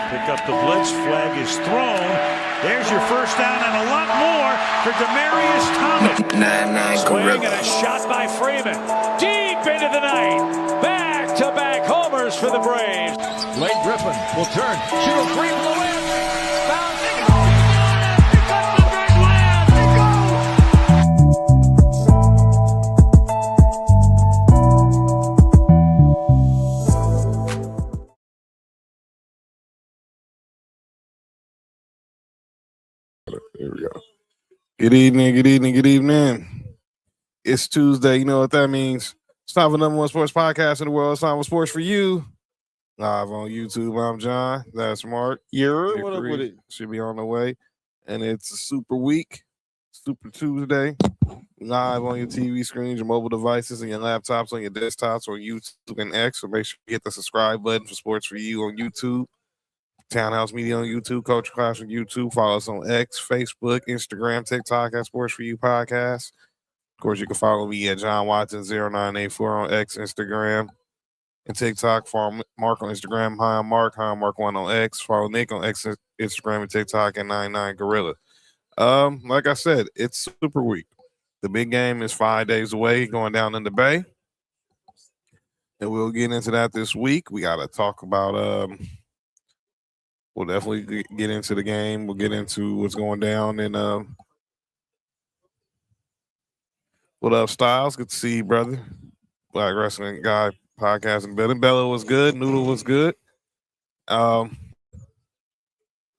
Pick up the blitz. Flag is thrown. There's your first down and a lot more for Demaryius Thomas. Swing and a shot by Freeman. Deep into the night. Back-to-back homers for the Braves. Blake Griffin will turn. Shoot a free blow in. Foul. Here we go. Good evening, good evening, good evening. It's Tuesday. You know what that means. It's time for the #1 sports podcast in the world. It's time for Sports4U. Live on YouTube. I'm John. That's Mark. What up with it? Should be on the way. And it's a super week. Super Tuesday. Live on your TV screens, your mobile devices, and your laptops, on your desktops, on YouTube and X. So make sure you hit the subscribe button for Sports4U on YouTube. Townhouse Media on YouTube, Culture Clash on YouTube. Follow us on X, Facebook, Instagram, TikTok at Sports4U Podcast. Of course, you can follow me at John Watson0984 on X, Instagram, and TikTok. Follow Mark on Instagram. Hi, I'm Mark1 on X. Follow Nick on X, Instagram, and TikTok, and 99Gorilla. Like I said, it's Super Week. The big game is 5 days away, going down in the Bay. And we'll get into that this week. We got to talk about we'll definitely get into the game. We'll get into what's going down. And what up, Styles? Good to see you, brother. Black Wrestling Guy podcast in building. Bella was good. Noodle was good. But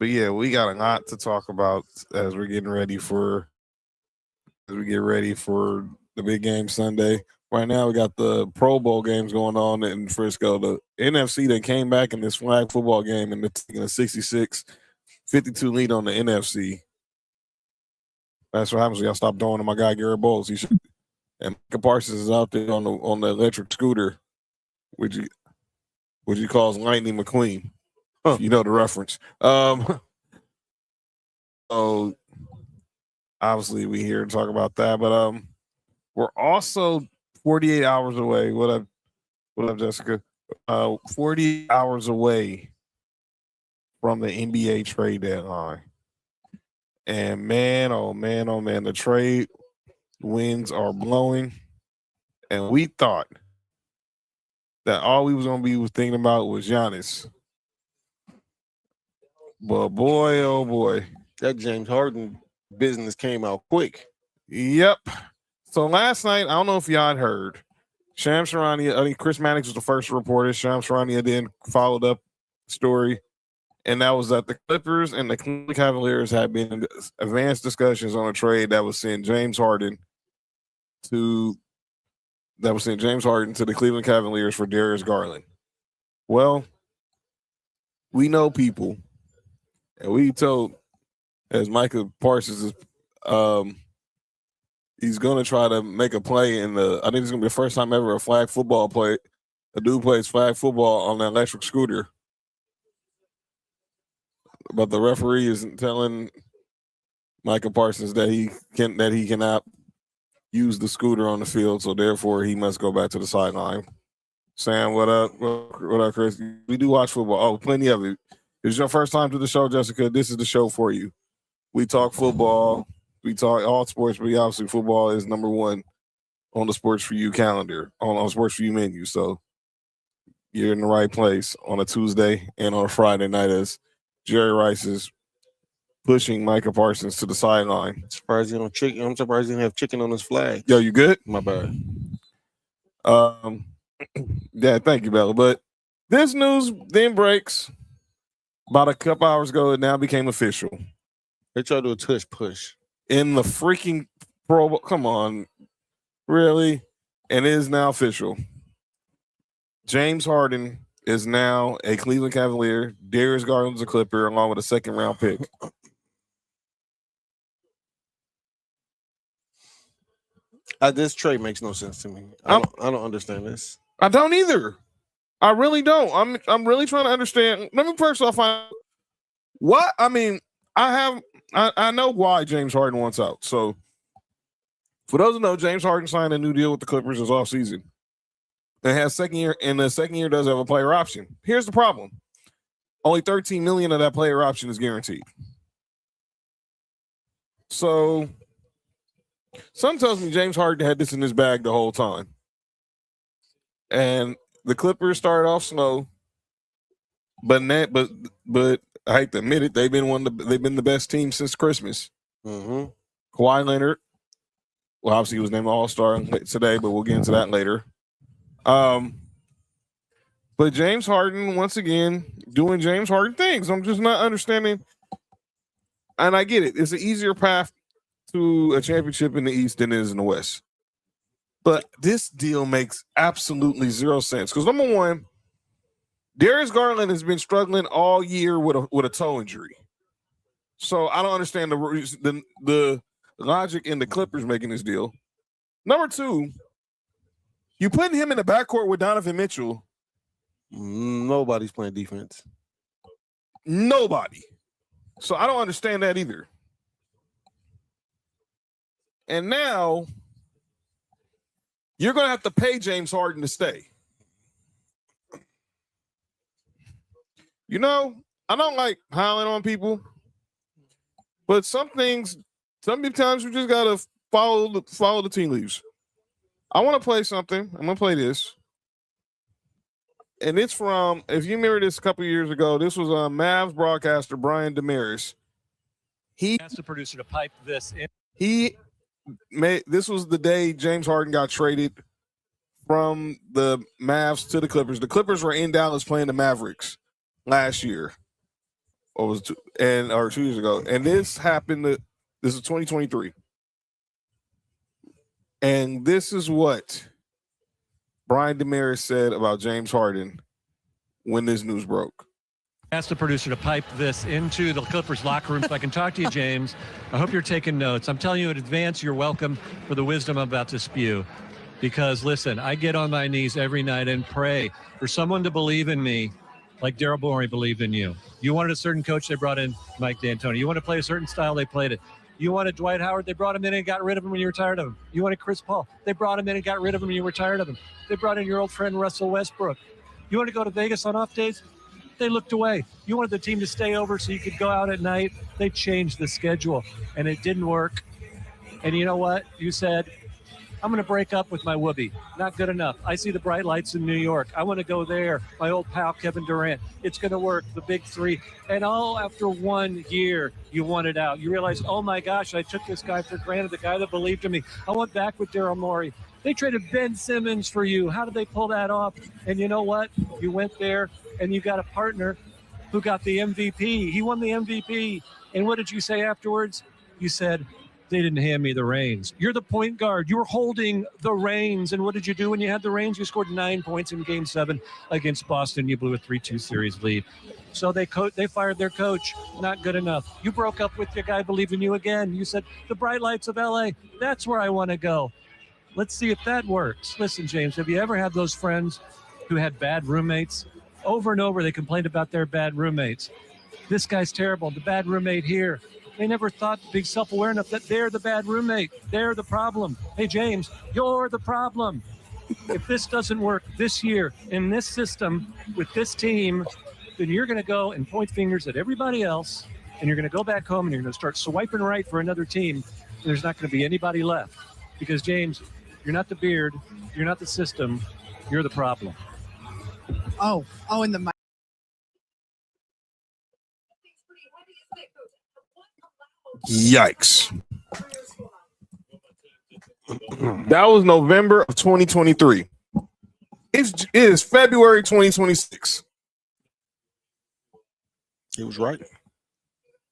yeah, we got a lot to talk about as we're getting ready for the big game Sunday. Right now, we got the Pro Bowl games going on in Frisco. The NFC that came back in this flag football game and taking a 66-52 lead on the NFC. That's what happens when y'all stop throwing to my guy Garrett Bowles. And Micah Parsons is out there on the electric scooter, which he calls Lightning McQueen. Huh. You know the reference. So obviously we here to talk about that, but we're also 48 hours away. What up, Jessica? 40 hours away from the NBA trade deadline. And man, oh man, the trade winds are blowing. And we thought that all we was going to be thinking about was Giannis. But boy, oh boy. That James Harden business came out quick. Yep. So last night, I don't know if y'all had heard, Shams Charania, I think Chris Mannix was the first reporter. Shams Charania then followed up the story, and that was that the Clippers and the Cleveland Cavaliers had been in advanced discussions on a trade that would send James Harden to the Cleveland Cavaliers for Darius Garland. Well, we know people, and we told, as Micah Parsons is he's going to try to make a play I think it's going to be the first time ever a dude plays flag football on an electric scooter. But the referee isn't telling Micah Parsons that he cannot use the scooter on the field, so therefore he must go back to the sideline. Sam, what up? What up, Chris? We do watch football. Oh, plenty of it. If it's your first time to the show, Jessica, this is the show for you. We talk football. We talk all sports, but obviously football is number one on the Sports4U calendar, on Sports4U menu. So you're in the right place on a Tuesday and on a Friday night as Jerry Rice is pushing Micah Parsons to the sideline. I'm surprised he didn't have chicken on his flag. Yo, you good? My bad. Yeah, thank you, Bella. But this news then breaks about a couple hours ago. It now became official. They tried to do a tush push. In the freaking Pro Bowl. Come on. Really? And it is now official. James Harden is now a Cleveland Cavalier. Darius Garland's a Clipper, along with a second-round pick. This trade makes no sense to me. I don't understand this. I don't either. I really don't. I'm really trying to understand. Let me first off find what I mean. I know why James Harden wants out. So, for those who know, James Harden signed a new deal with the Clippers this offseason. It has second year, and the second year does have a player option. Here's the problem. Only $13 million of that player option is guaranteed. So some tells me James Harden had this in his bag the whole time. And the Clippers started off slow, but I hate to admit it, they've been the best team since Christmas. Mm-hmm. Kawhi Leonard, well, obviously he was named All-Star today, but we'll get into that later. But James Harden, once again, doing James Harden things. I'm just not understanding. And I get it. It's an easier path to a championship in the East than it is in the West. But this deal makes absolutely zero sense. Because number one, Darius Garland has been struggling all year with a toe injury. So I don't understand the logic in the Clippers making this deal. Number two, you putting him in the backcourt with Donovan Mitchell. Nobody's playing defense. Nobody. So I don't understand that either. And now you're going to have to pay James Harden to stay. You know, I don't like piling on people, but sometimes you just got to follow the tea leaves. I want to play something. I'm going to play this. And it's from, if you remember this a couple of years ago, this was Mavs broadcaster Brian Damaris. He asked the producer to pipe this in. This was the day James Harden got traded from the Mavs to the Clippers. The Clippers were in Dallas playing the Mavericks last year, or 2 years ago. And this happened. This is 2023, and this is what Brian Damaris said about James Harden when this news broke. Asked the producer to pipe this into the Clippers locker room so I can talk to you, James. I hope you're taking notes. I'm telling you in advance, you're welcome for the wisdom I'm about to spew. Because, listen, I get on my knees every night and pray for someone to believe in me like Daryl Morey believed in you. You wanted a certain coach, they brought in Mike D'Antoni. You want to play a certain style, they played it. You wanted Dwight Howard, they brought him in and got rid of him when you were tired of him. You wanted Chris Paul, they brought him in and got rid of him when you were tired of him. They brought in your old friend Russell Westbrook. You want to go to Vegas on off days? They looked away. You wanted the team to stay over so you could go out at night. They changed the schedule, and it didn't work. And you know what? You said, I'm going to break up with my whoopee. Not good enough. I see the bright lights in New York. I want to go there. My old pal, Kevin Durant. It's going to work. The big three. And all after 1 year, you wanted out. You realized, oh, my gosh, I took this guy for granted, the guy that believed in me. I went back with Daryl Morey. They traded Ben Simmons for you. How did they pull that off? And you know what? You went there, and you got a partner who got the MVP. He won the MVP. And what did you say afterwards? You said, they didn't hand me the reins. You're the point guard. You were holding the reins. And what did you do when you had the reins? You scored 9 points in Game 7 against Boston. You blew a 3-2 series lead. So they fired their coach. Not good enough. You broke up with your guy believing you again. You said, the bright lights of L.A., that's where I want to go. Let's see if that works. Listen, James, have you ever had those friends who had bad roommates? Over and over, they complained about their bad roommates. This guy's terrible. The bad roommate here. They never thought to be self-aware enough that they're the bad roommate. They're the problem. Hey, James, you're the problem. If this doesn't work this year in this system with this team, then you're going to go and point fingers at everybody else, and you're going to go back home and you're going to start swiping right for another team. And there's not going to be anybody left. Because, James, you're not the beard. You're not the system. You're the problem. Oh, and the Yikes. That was November of 2023. It is February 2026. He was right.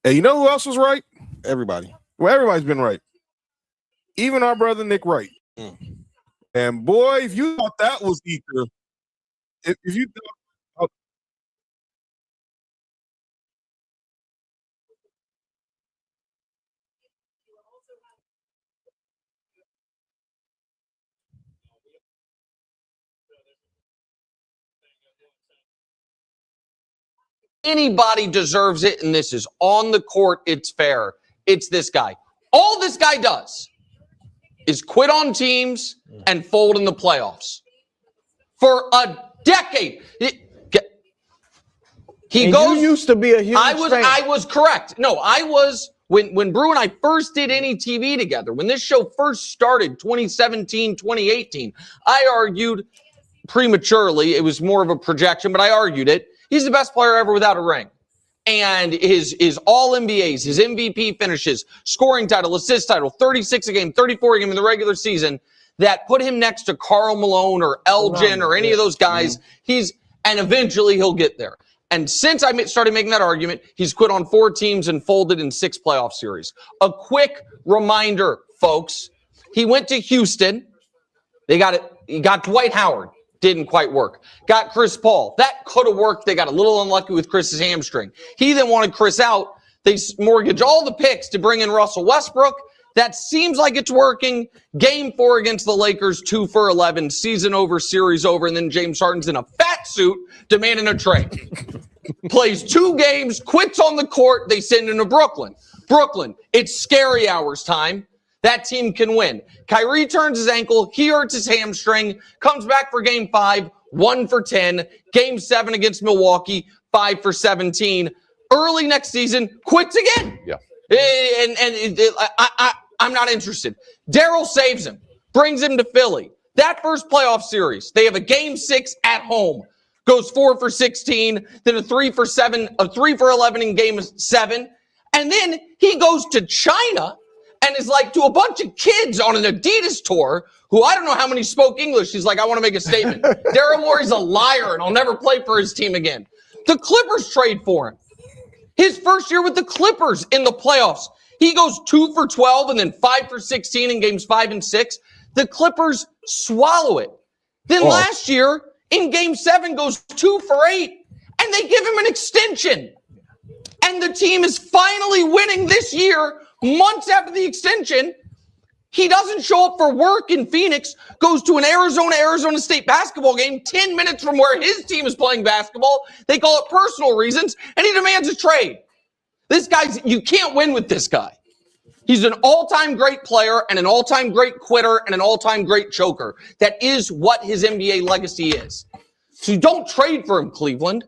And you know who else was right? Everybody. Well, everybody's been right. Even our brother Nick Wright. And boy, if you thought that was ether, if you thought, anybody deserves it, and this is on the court, it's fair. It's this guy. All this guy does is quit on teams and fold in the playoffs. For a decade. He He and goes. You used to be a huge I fan. was correct. No, I was when Brew and I first did any TV together. When this show first started, 2017, 2018, I argued prematurely. It was more of a projection, but I argued it. He's the best player ever without a ring. And his all NBAs, his MVP finishes, scoring title, assist title, 36 a game, 34 a game in the regular season, that put him next to Karl Malone or Elgin or any of those guys. And eventually he'll get there. And since I started making that argument, he's quit on 4 teams and folded in 6 playoff series. A quick reminder, folks. He went to Houston. He got Dwight Howard. Didn't quite work. Got Chris Paul. That could have worked. They got a little unlucky with Chris's hamstring. He then wanted Chris out. They mortgaged all the picks to bring in Russell Westbrook. That seems like it's working. Game 4 against the Lakers, 2 for 11. Season over, series over. And then James Harden's in a fat suit demanding a trade. Plays 2 games, quits on the court. They send him to Brooklyn. Brooklyn, it's scary hours time. That team can win. Kyrie turns his ankle. He hurts his hamstring. Comes back for game 5, 1 for 10. Game 7 against Milwaukee, 5 for 17. Early next season, quits again. Yeah. I'm not interested. Daryl saves him, brings him to Philly. That first playoff series, they have a game 6 at home. Goes 4 for 16, then a 3 for 11 in game 7. And then he goes to China and is like to a bunch of kids on an Adidas tour who I don't know how many spoke English. He's like, I want to make a statement. Daryl Morey's a liar and I'll never play for his team again. The Clippers trade for him. His first year with the Clippers in the playoffs. He goes 2 for 12 and then 5 for 16 in games 5 and 6. The Clippers swallow it. Then last year in game 7 goes 2 for 8 and they give him an extension. And the team is finally winning this year. Months after the extension, he doesn't show up for work in Phoenix, goes to an Arizona State basketball game 10 minutes from where his team is playing basketball. They call it personal reasons, and he demands a trade. You can't win with this guy. He's an all-time great player and an all-time great quitter and an all-time great choker. That is what his NBA legacy is. So you don't trade for him, Cleveland.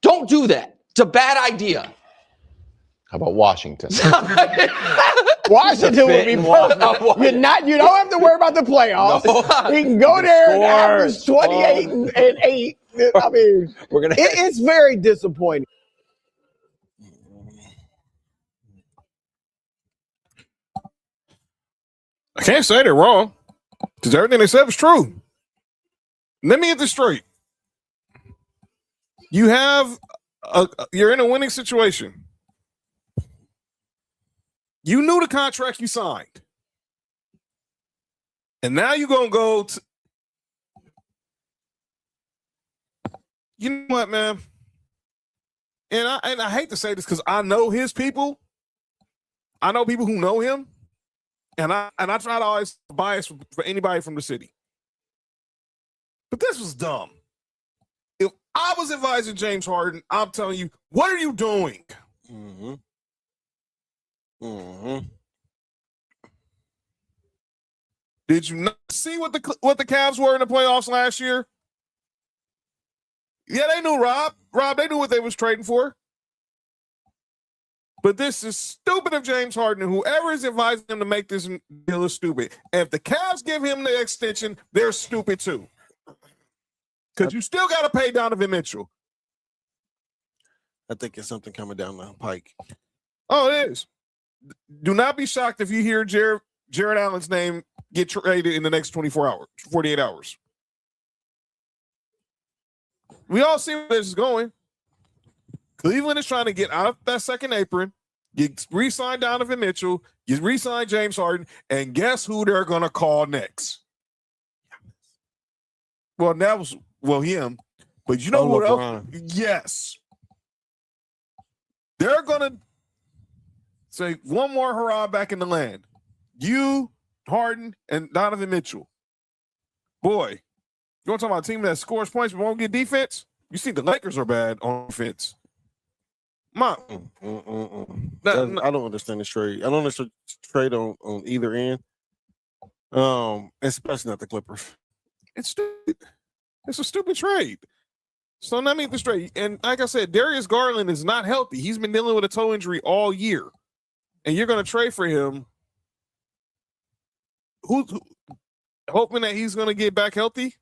Don't do that. It's a bad idea. How about Washington? Washington would be perfect. You don't have to worry about the playoffs. No. He can go there and average 28 and 8. I mean, it's very disappointing. I can't say they're wrong because everything they said was true. Let me get this straight. You're in a winning situation. You knew the contract you signed. And now you're going to go to... You know what, man? And I hate to say this because I know his people. I know people who know him. And I try to always bias for anybody from the city. But this was dumb. If I was advising James Harden, I'm telling you, what are you doing? Mm-hmm. Mm-hmm. Did you not see what the Cavs were in the playoffs last year? Yeah, they knew Rob. They knew what they was trading for. But this is stupid of James Harden, and whoever is advising him to make this deal is stupid. And if the Cavs give him the extension, they're stupid too. Because you still got to pay Donovan Mitchell. I think it's something coming down the pike. Oh, it is. Do not be shocked if you hear Jared Allen's name get traded in the next 48 hours. We all see where this is going. Cleveland is trying to get out of that second apron. You re-sign Donovan Mitchell. You re-sign James Harden. And guess who they're going to call next? Well, that was, him. But you know what else? Yes. They're going to say one more hurrah back in the land. You, Harden, and Donovan Mitchell. Boy, you want to talk about a team that scores points but won't get defense? You see the Lakers are bad on defense. I don't understand this trade. I don't understand trade on either end. Especially not the Clippers. It's stupid. It's a stupid trade. So let me get this straight. And like I said, Darius Garland is not healthy. He's been dealing with a toe injury all year. And you're going to trade for him. Who's hoping that he's going to get back healthy?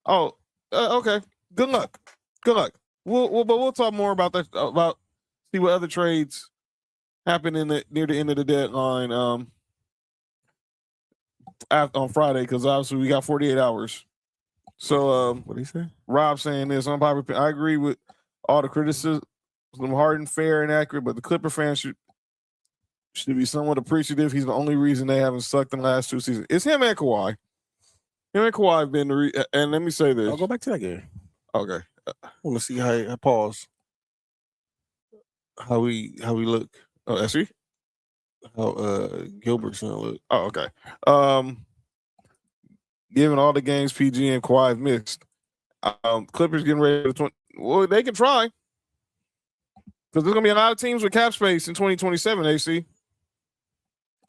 Oh, okay. Good luck. Good luck. We'll talk more about that. About see what other trades happen near the end of the deadline. On Friday, because obviously we got 48 hours. So what did he say? Rob saying this unpopular. I agree with all the criticism, hard and fair and accurate, but the Clipper fans should be somewhat appreciative. He's the only reason they haven't sucked in the last 2 seasons. It's him and Kawhi. Him and Kawhi have been and let me say this. I'll go back to that game. Okay. I want to see how pause. How we look. Oh, SC? How Gilbert's gonna look. Oh, okay. Given all the games PG and Kawhi have missed, Clippers getting ready to well, they can try. Because there's gonna be a lot of teams with cap space in 2027, AC.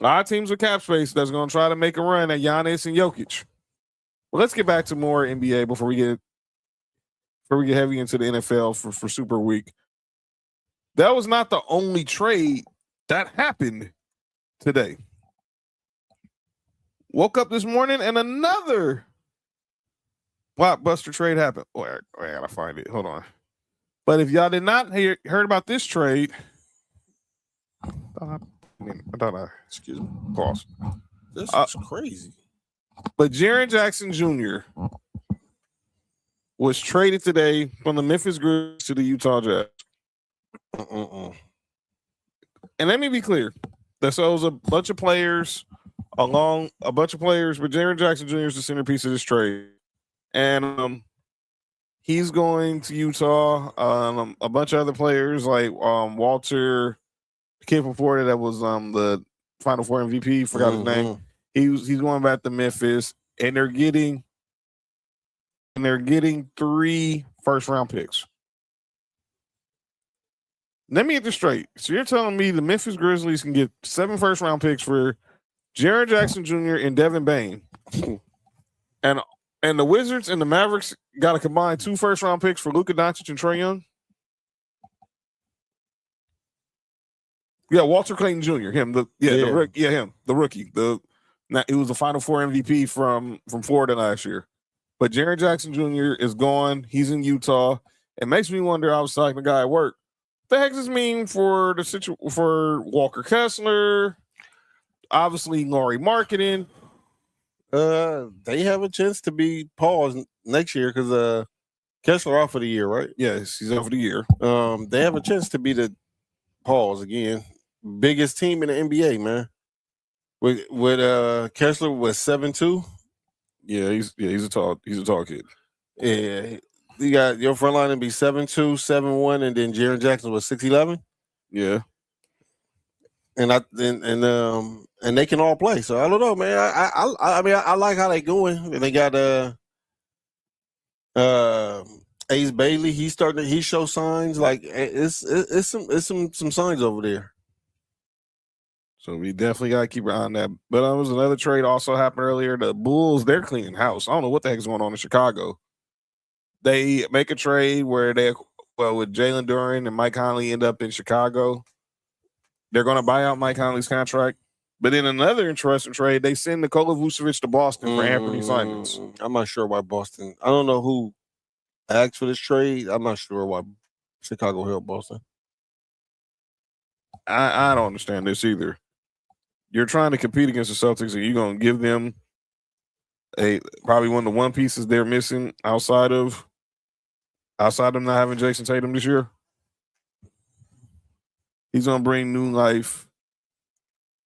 A lot of teams with cap space that's gonna try to make a run at Giannis and Jokic. Well, let's get back to more NBA before we get heavy into the NFL for Super Week. That was not the only trade that happened today. Woke up this morning and another blockbuster trade happened. Oh, I gotta find it. Hold on. But if y'all did not heard about this trade, excuse me, pause. This is crazy. But Jaren Jackson Jr. was traded today from the Memphis Grizzlies to the Utah Jazz. And let me be clear. So it was a bunch of players, but Jaren Jackson Jr. is the centerpiece of this trade. And he's going to Utah. A bunch of other players like Walter, the kid from Florida that was the Final Four MVP, forgot his name. He's going back to Memphis, and they're getting 3 first-round picks. Let me get this straight. So you're telling me the Memphis Grizzlies can get 7 first-round picks for Jaren Jackson Jr. and Devin Bain, and the Wizards and the Mavericks got to combine 2 first-round picks for Luka Doncic and Trae Young? Yeah, Walter Clayton Jr. The rookie. He was the Final Four MVP from Florida last year. But Jaren Jackson Jr. is gone. He's in Utah. It makes me wonder, I was talking to the guy at work, what the heck does this mean for for Walker Kessler? Obviously, Laurie Marketing. They have a chance to be paused next year because Kessler out for the year, right? Yes, he's out for the year. They have a chance to be the pause again. Biggest team in the NBA, man. With Kessler was 7'2". Yeah, he's a tall kid. Yeah, you got your front line to be 7'2", 7'1", and then Jaren Jackson was 6'11". Yeah, and they can all play. So I don't know, man. I mean I like how they going. And they got Ace Bailey. He show signs like it's some signs over there. So we definitely got to keep an eye on that. But there was another trade also happened earlier. The Bulls, they're cleaning house. I don't know what the heck is going on in Chicago. They make a trade where with Jalen Duren and Mike Conley end up in Chicago. They're going to buy out Mike Conley's contract. But in another interesting trade, they send Nikola Vucevic to Boston for Anthony Simons. I'm not sure why Boston. I don't know who asked for this trade. I'm not sure why Chicago held Boston. I don't understand this either. You're trying to compete against the Celtics, and you're going to give them probably one of the one pieces they're missing outside of them not having Jason Tatum this year. He's going to bring new life.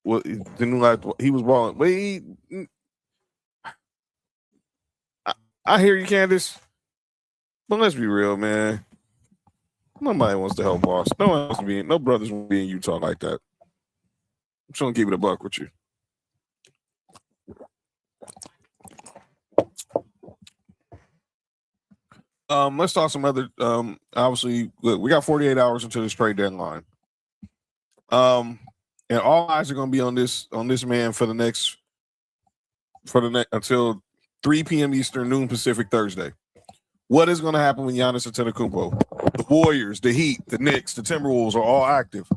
Well, the new life he was balling. I hear you, Candace, but let's be real, man. Nobody wants to help Boston. No brothers want to be in Utah like that. I'm just gonna keep it a buck with you. Let's talk some other. Obviously, look, we got 48 hours until this trade deadline. And all eyes are gonna be on this man for the next until 3 p.m. Eastern, noon Pacific Thursday. What is going to happen when Giannis Antetokounmpo, the Warriors, the Heat, the Knicks, the Timberwolves are all active?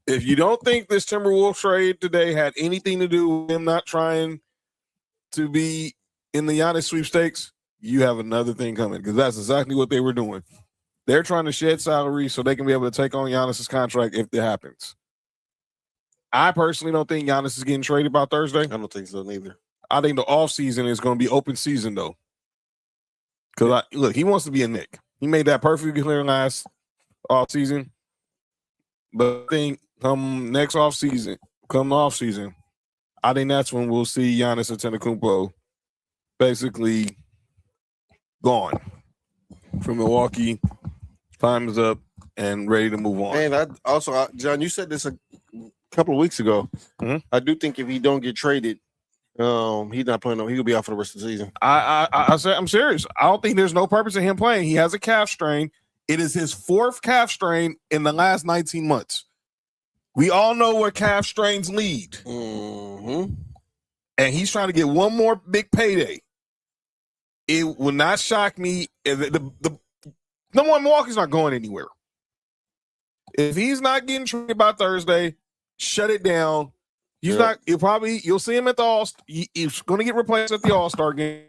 If you don't think this Timberwolves trade today had anything to do with him not trying to be in the Giannis sweepstakes, you have another thing coming, because that's exactly what they were doing. They're trying to shed salary so they can be able to take on Giannis's contract if it happens. I personally don't think Giannis is getting traded by Thursday. I don't think so neither. I think the offseason is going to be open season, though. Because, look, he wants to be a Knick. He made that perfectly clear last offseason. But I think come the offseason, I think that's when we'll see Giannis Antetokounmpo basically gone from Milwaukee. Time is up and ready to move on. And John, you said this a couple of weeks ago. Mm-hmm. I do think if he don't get traded, he's not playing. He'll be out for the rest of the season. I'm serious. I don't think there's no purpose in him playing. He has a calf strain. It is his 4th calf strain in the last 19 months. We all know where calf strains lead. Mm-hmm. And he's trying to get one more big payday. It will not shock me if the number one, Milwaukee's not going anywhere. If he's not getting traded by Thursday, shut it down. You'll see him at the he's going to get replaced at the All-Star game,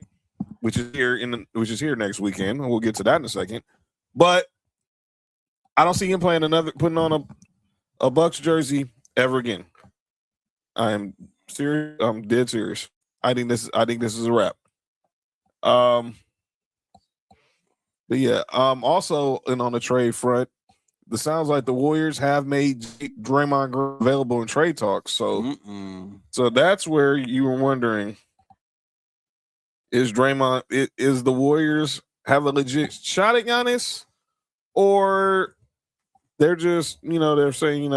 which is here next weekend. And we'll get to that in a second. But I don't see him putting on a Bucks jersey ever again. I am serious. I'm dead serious. I think this is a wrap. But yeah. Also, and on the trade front, it sounds like the Warriors have made Draymond Green available in trade talks. So, so that's where you were wondering: is the Warriors have a legit shot at Giannis, or they're just they're saying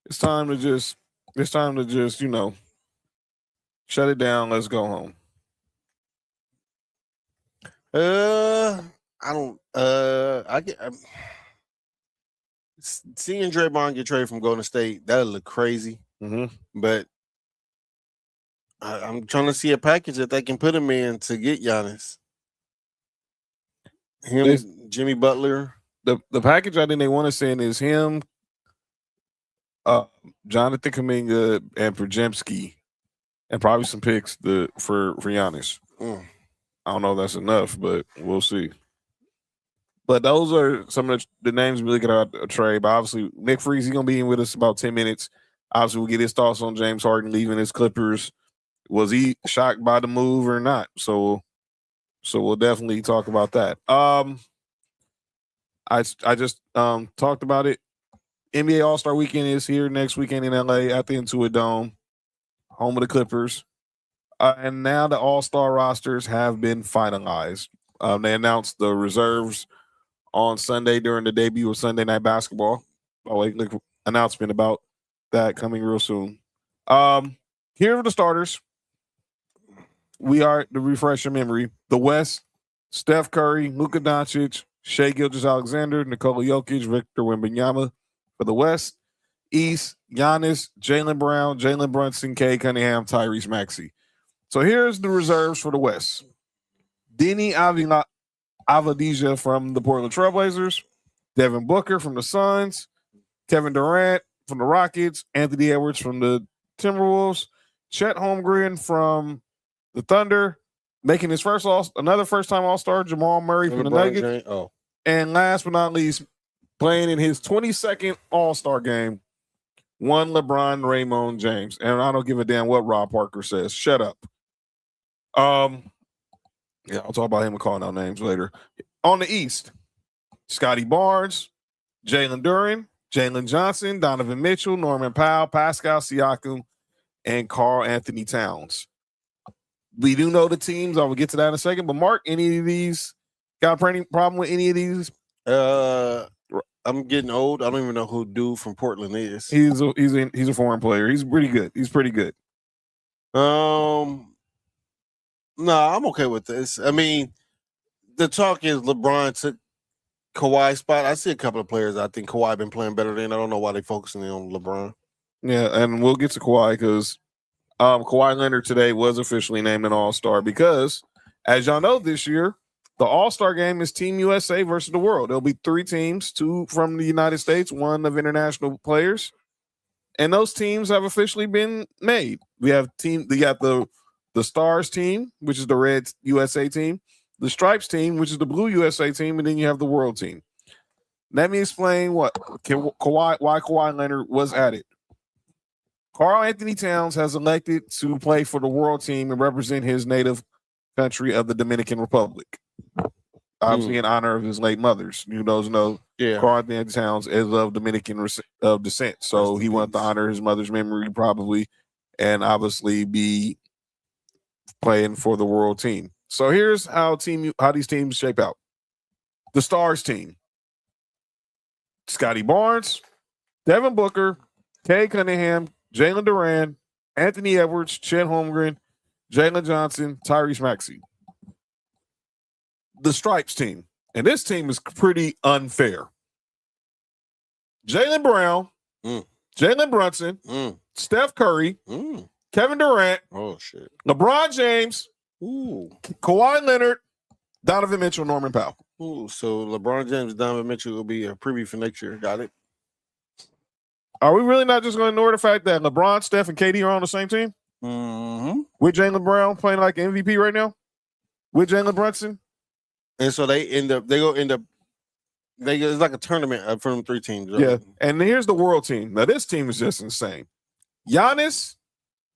it's time to just shut it down. Let's go home. Seeing Draymond get traded from Golden State, that'll look crazy. Mm-hmm. But I'm trying to see a package that they can put him in to get Giannis. Jimmy Butler. The package I think they want to send is him, Jonathan Kuminga, and Podziemski, and probably some picks for Giannis. I don't know if that's enough, but we'll see. But those are some of the names we look at a trade. But obviously, Nick Freeze, he's going to be in with us about 10 minutes. Obviously, we'll get his thoughts on James Harden leaving his Clippers. Was he shocked by the move or not? So we'll definitely talk about that. I just talked about it. NBA All-Star Weekend is here next weekend in LA at the Intuit Dome, home of the Clippers. And now the All-Star rosters have been finalized. They announced the reserves on Sunday during the debut of Sunday Night Basketball. Announcement about that coming real soon. Here are the starters. We are, to refresh your memory, the West: Steph Curry, Luka Doncic, Shai Gilgeous-Alexander, Nikola Jokic, Victor Wembanyama. For the West: East: Giannis, Jaylen Brown, Jalen Brunson, Cade Cunningham, Tyrese Maxey. So here's the reserves for the West: Denny Avdija from the Portland Trailblazers, Devin Booker from the Suns, Kevin Durant from the Rockets, Anthony Edwards from the Timberwolves, Chet Holmgren from the Thunder, making his another first-time All-Star, Jamal Murray from the Nuggets. And last but not least, playing in his 22nd All-Star game, one LeBron Raymond James. And I don't give a damn what Rob Parker says. Shut up. Yeah, I'll talk about him and calling out names later. On the East, Scotty Barnes, Jalen Duren, Jalen Johnson, Donovan Mitchell, Norman Powell, Pascal Siakam, and Karl Anthony Towns. We do know the teams. I will get to that in a second. But Mark, any of these got a problem with any of these? I'm getting old. I don't even know who dude from Portland is. He's a foreign player. He's pretty good. No, I'm okay with this. I mean, the talk is LeBron took Kawhi's spot. I see a couple of players I think Kawhi been playing better than. I don't know why they're focusing on LeBron. Yeah, and we'll get to Kawhi because Kawhi Leonard today was officially named an All-Star because As y'all know, this year, the All-Star game is Team USA versus the world. There'll be 3 teams, 2 from the United States, 1 of international players. And those teams have officially been made. We got the Stars team, which is the red USA team, the Stripes team, which is the blue USA team, and then you have the world team. Let me explain why Kawhi Leonard was added. Karl Anthony Towns has elected to play for the world team and represent his native country of the Dominican Republic. Obviously, in honor of his late mothers. You know, Karl Anthony Towns is of Dominican descent. So he wanted to honor his mother's memory, probably, and obviously be playing for the world team. So here's how these teams shape out. The Stars team. Scotty Barnes, Devin Booker, Kay Cunningham, Jalen Duran, Anthony Edwards, Chet Holmgren, Jalen Johnson, Tyrese Maxey. The Stripes team. And this team is pretty unfair. Jaylen Brown, Jalen Brunson, Steph Curry, Kevin Durant, LeBron James, Kawhi Leonard, Donovan Mitchell, Norman Powell. So LeBron James and Donovan Mitchell will be a preview for next year. Got it. Are we really not just going to ignore the fact that LeBron, Steph, and KD are on the same team? With Jaylen Brown playing like MVP right now? With Jalen Brunson? And so it's like a tournament from 3 teams. Right? Yeah. And here's the world team. Now, this team is just insane. Giannis,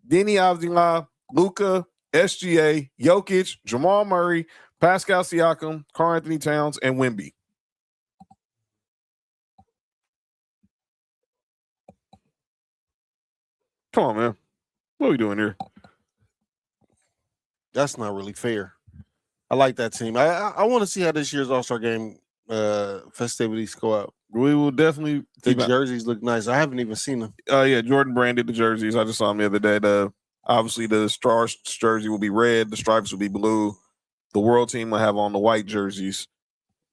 Deni Avdija, Luka, SGA, Jokic, Jamal Murray, Pascal Siakam, Karl Anthony Towns, and Wemby. Come on, man. What are we doing here? That's not really fair. I like that team. I want to see how this year's All-Star game festivities go out. We will definitely. The jerseys look nice. I haven't even seen them. Yeah, Jordan branded the jerseys. I just saw them the other day. Obviously, the Stars jersey will be red. The stripes will be blue. The world team will have on the white jerseys.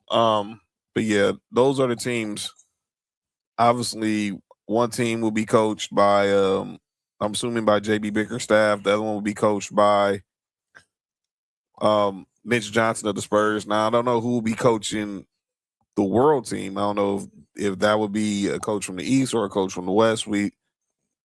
But yeah, those are the teams. Obviously, one team will be coached by, I'm assuming by JB Bickerstaff. The other one will be coached by Mitch Johnson of the Spurs. Now, I don't know who will be coaching the world team. I don't know if that would be a coach from the East or a coach from the West.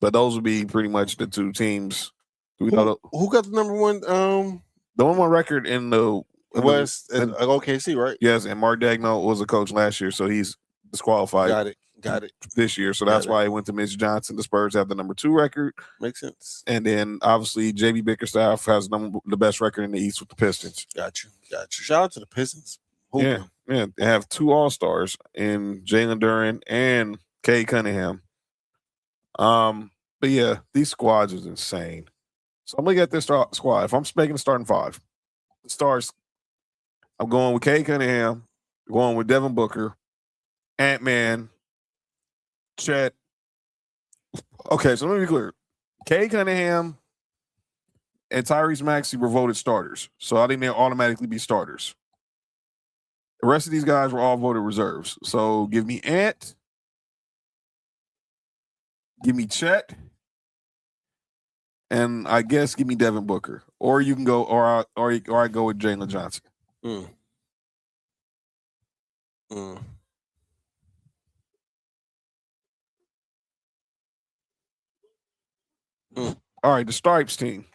But those would be pretty much the 2 teams. Who got the number 1? The number 1 record in the West, OKC, right? Yes, and Mark Daigneault was a coach last year, so he's disqualified. Got it. This year, so that's why he went to Mitch Johnson. The Spurs have the number 2 record. Makes sense. And then obviously JB Bickerstaff has the best record in the East with the Pistons. Got you. Shout out to the Pistons. Yeah. They have 2 All-Stars in Jalen Duran and Kay Cunningham. But yeah, these squads is insane. So I'm looking at this squad. If I'm making a starting 5, the Stars, I'm going with Kay Cunningham, going with Devin Booker, Ant-Man, Chet. Okay, so let me be clear. Kay Cunningham and Tyrese Maxey were voted starters. So I think they'll automatically be starters. The rest of these guys were all voted reserves. So give me Ant. Give me Chet. And I guess give me Devin Booker. Or you can go, or I go with Jalen Johnson. All right, the Stripes team.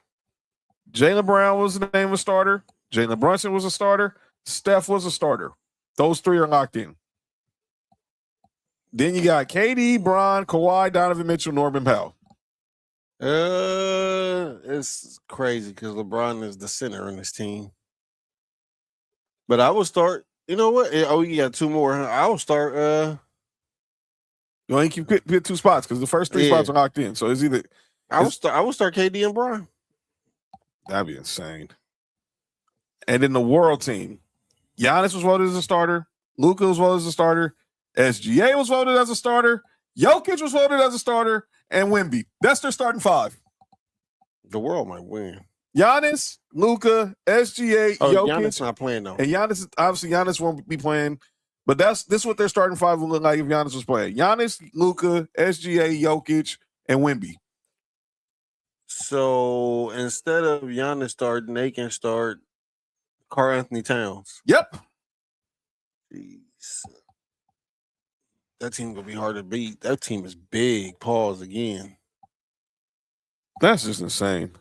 Jaylen Brown was the name of a starter. Jalen Brunson was a starter. Steph was a starter. Those 3 are locked in. Then you got KD, Bron, Kawhi, Donovan Mitchell, Norman Powell. It's crazy because LeBron is the center in this team. But I will start. You know what? Oh, you got 2 more. I will start. You only can pick 2 spots because the first 3 spots are locked in. So it's either. I will start KD and Bron. That'd be insane. And then the world team. Giannis was voted as a starter. Luka was voted as a starter. SGA was voted as a starter. Jokic was voted as a starter. And Wemby. That's their starting 5. The world might win. Giannis, Luka, SGA, Jokic. Giannis not playing though. And Giannis won't be playing. But this is what their starting 5 will look like if Giannis was playing. Giannis, Luka, SGA, Jokic, and Wemby. So instead of Giannis starting, they can start Karl Anthony Towns. Yep. Jeez. That team gonna be hard to beat. That team is big. Pause again. That's just insane.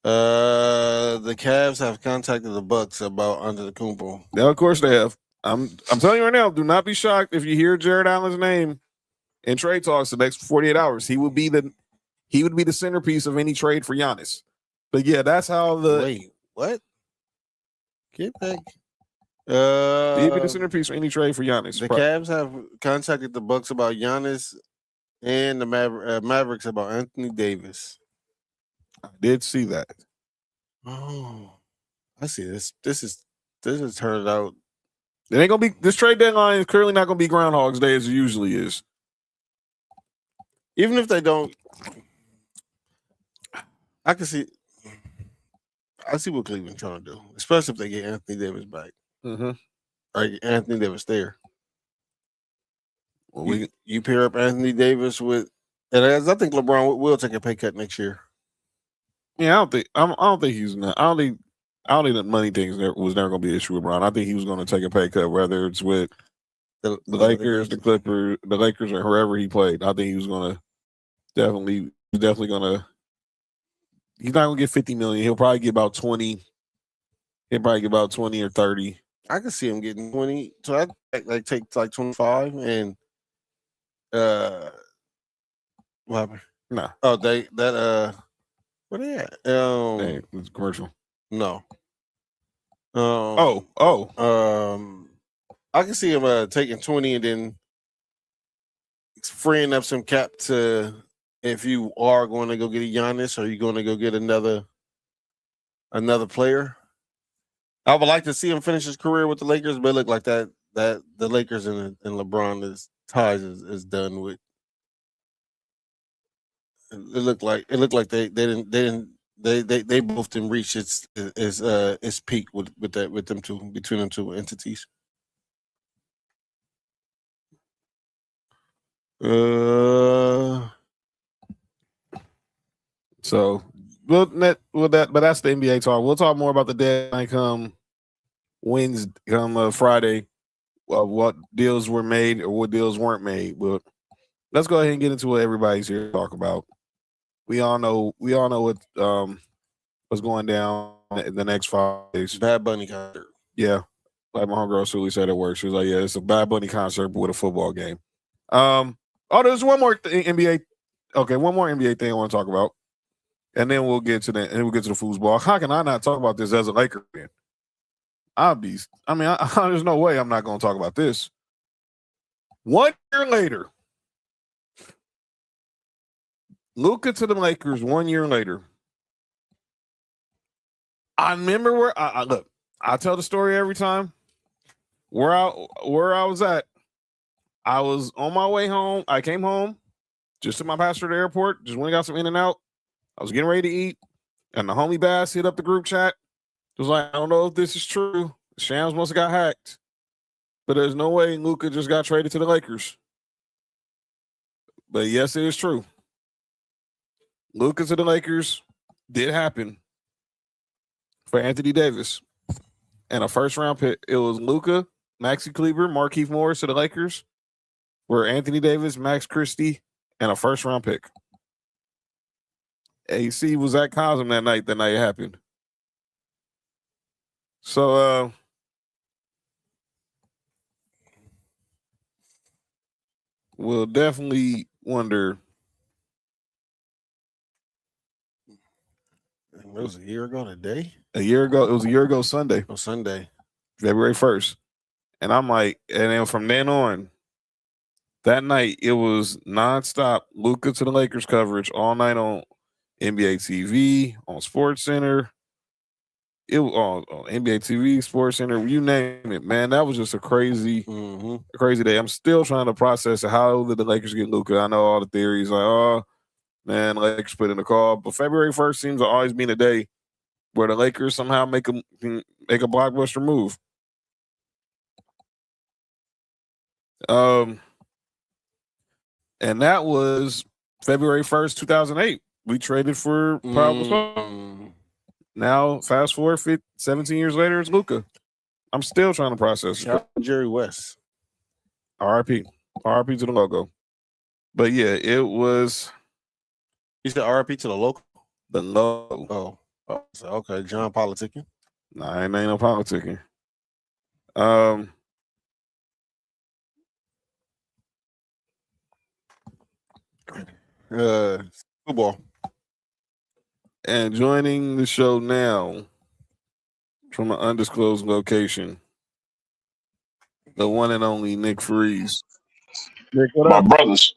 The Cavs have contacted the Bucks about Antetokounmpo. Yeah, of course they have. I'm telling you right now, do not be shocked if you hear Jared Allen's name in trade talks the next 48 hours. He would be the centerpiece of any trade for Giannis. But yeah, that's how Wait, what? Get back. he'd be the centerpiece for any trade for Giannis. The Cavs have contacted the Bucks about Giannis and the Mavericks about Anthony Davis. I did see that. Oh, I see this. This is turned out. It ain't gonna be this trade deadline is clearly not gonna be Groundhog's Day as it usually is. Even if they don't, I can see. I see what Cleveland's trying to do, especially if they get Anthony Davis back. Mm-hmm. Or Anthony Davis there. Well, you pair up Anthony Davis with, and as I think LeBron will take a pay cut next year. Yeah, I don't think he's not. I don't think the money thing was never going to be an issue with Brown. I think he was going to take a pay cut, whether it's with the Lakers, the Clippers, the Lakers, or whoever he played. I think he was going to definitely going to. He's not going to get $50 million. He'll probably get about 20. He'll probably get about 20 or 30. I can see him getting 20. So I like take like 25 and what happened? Nah. Oh, where they at? Hey, it's a commercial. No. I can see him taking 20 and then freeing up some cap to if you are going to go get a Giannis or you're going to go get another player. I would like to see him finish his career with the Lakers, but it looked like that the Lakers and LeBron ties is done with. It looked like they both didn't reach its peak with them two, between them two entities. So but that's the NBA talk. We'll talk more about the deadline come Friday. What deals were made or what deals weren't made. But let's go ahead and get into what everybody's here to talk about. We all know what's going down in the next 5 days. Bad Bunny concert. Yeah. Like my homegirl Sully said at work. She was like, yeah, it's a Bad Bunny concert but with a football game. There's one more NBA. Okay, one more NBA thing I want to talk about. And then we'll get to the foosball. How can I not talk about this as a Laker fan? There's no way I'm not going to talk about this. 1 year later, Luka to the Lakers 1 year later. I remember where look. I tell the story every time. Where I was at. I was on my way home. I came home, just to my pastor at the airport. Just went and got some In-N-Out. I was getting ready to eat, and the homie Bass hit up the group chat. It was like, I don't know if this is true. Shams must have got hacked, but there's no way Luka just got traded to the Lakers. But yes, it is true. Luka to the Lakers did happen for Anthony Davis and a first-round pick. It was Luka, Maxi Kleber, Markieff Morris to the Lakers, were Anthony Davis, Max Christie, and a first-round pick. AC was at Cosm that night it happened. So, we'll definitely wonder. It was a year ago today? A year ago. It was a year ago Sunday. Oh, Sunday. February 1st. And I'm like, and then from then on, that night, it was nonstop Luka to the Lakers coverage all night on NBA TV, on Sports Center. It was on NBA TV, Sports Center, you name it, man. That was just a crazy day. I'm still trying to process how did the Lakers get Luka. I know all the theories, like, oh, man, Lakers put in the call. But February 1st seems to always be the day where the Lakers somehow make a blockbuster move. And that was February 1st, 2008. We traded for Pablo. Now, fast forward 17 years later, it's Luka. I'm still trying to process it. Jerry West. RIP. RIP to the logo. But yeah, it was. You said RIP to the local? The logo. Oh, okay. John politicking. Nah, it ain't no politicking. Football. And joining the show now from an undisclosed location, the one and only Nick Freeze. Nick, what up? My brothers.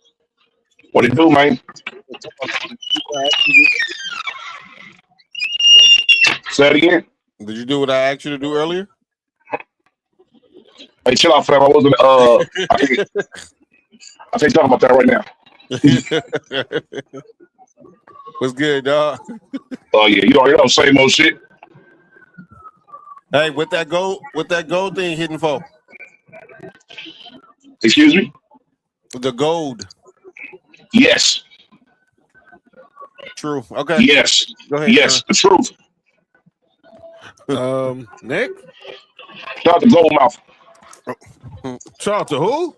What it do, man? Say it again. Did you do what I asked you to do earlier? Hey, chill out, fam. I wasn't. I can't talk about that right now. What's good, dog? Oh yeah, you already know, same old shit. Hey, what that gold thing hitting for? Excuse me? The gold. Yes. True. Okay. Yes. Go ahead. Yes, the truth. Nick? Shout out to Gold Mouth. Shout out to who?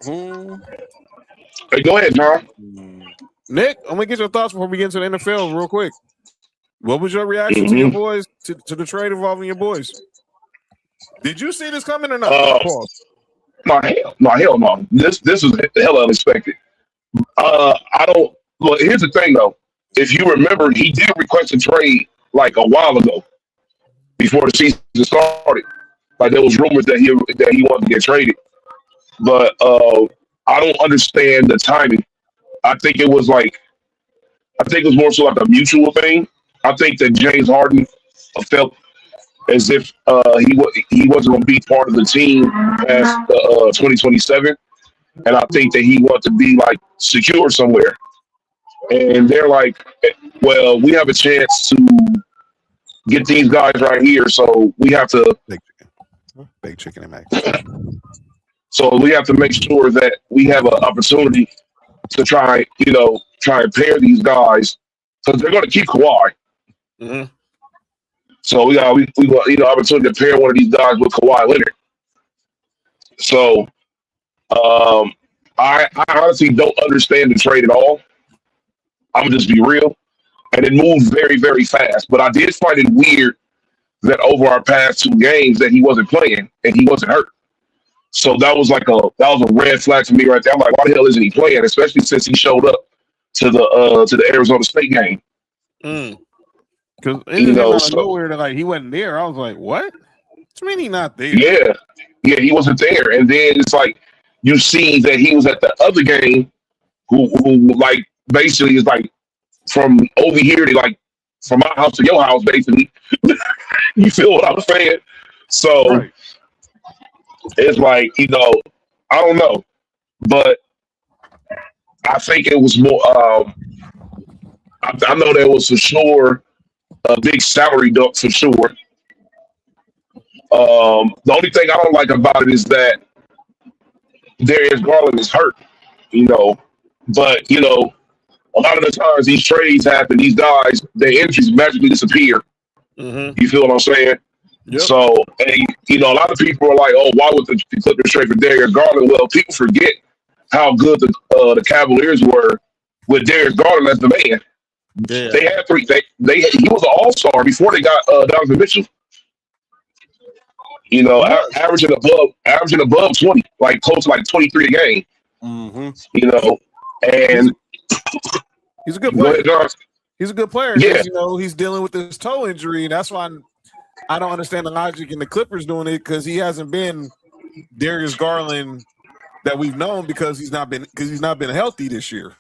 Hey, go ahead, John. Nick, I'm gonna get your thoughts before we get into the NFL real quick. What was your reaction to your boys to the trade involving your boys? Did you see this coming or not? No, hell no. This is hella unexpected. I don't. Well, here's the thing though. If you remember, he did request a trade like a while ago, before the season started. Like there was rumors that he wanted to get traded, but I don't understand the timing. I think it was more so like a mutual thing. I think that James Harden felt as if he wasn't going to be part of the team past 2027, and I think that he wanted to be like secure somewhere. And they're like, well, we have a chance to get these guys right here, so we have to big chicken and mac. So we have to make sure that we have an opportunity to try and pair these guys because they're going to keep Kawhi. Mm-hmm. So we got opportunity to pair one of these guys with Kawhi Leonard. So I honestly don't understand the trade at all. I'm gonna just be real, and it moved very, very fast. But I did find it weird that over our past 2 games that he wasn't playing and he wasn't hurt. So that was a red flag for me right there. I'm like, why the hell isn't he playing? Especially since he showed up to the Arizona State game. Because nowhere, like he wasn't there. I was like, what? What do you mean he's not there? Yeah, he wasn't there. And then it's like you see that he was at the other game, who like basically is like from over here to like from my house to your house, basically. You feel what I'm saying? So right. It's like, I don't know, but I think it was more. I know there was for sure a big salary dump for sure. The only thing I don't like about it is that Darius Garland is hurt, but a lot of the times these trades happen, these guys, their injuries magically disappear. Mm-hmm. You feel what I'm saying? Yep. So, a lot of people are like, "Oh, why would the Clippers trade for Darius Garland?" Well, people forget how good the Cavaliers were with Darius Garland as the man. Yeah. They had 3. He was an all-star before they got Donovan Mitchell. Averaging above 20, like close to like 23 a game. Mm-hmm. And he's a good player. He's a good player. Yeah. He's dealing with this toe injury, and that's why I don't understand the logic in the Clippers doing it, because he hasn't been Darius Garland that we've known because he's not been healthy this year.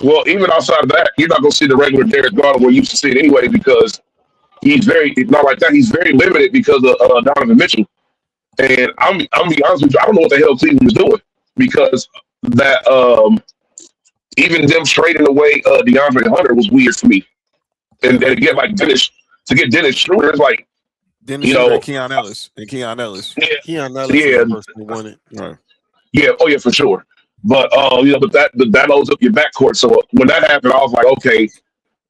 Well, even outside of that, you're not going to see the regular Darius Garland we're used to seeing anyway, because he's very limited because of Donovan Mitchell. And I'm be honest with you, I don't know what the hell Cleveland was doing, because that even them trading away DeAndre Hunter was weird for me. And to get Dennis Schroeder, it's like Keon Ellis. Yeah, Keon Ellis. Yeah, won it. Right. Yeah, yeah, for sure. But but that loads up your backcourt. So when that happened, I was like, okay,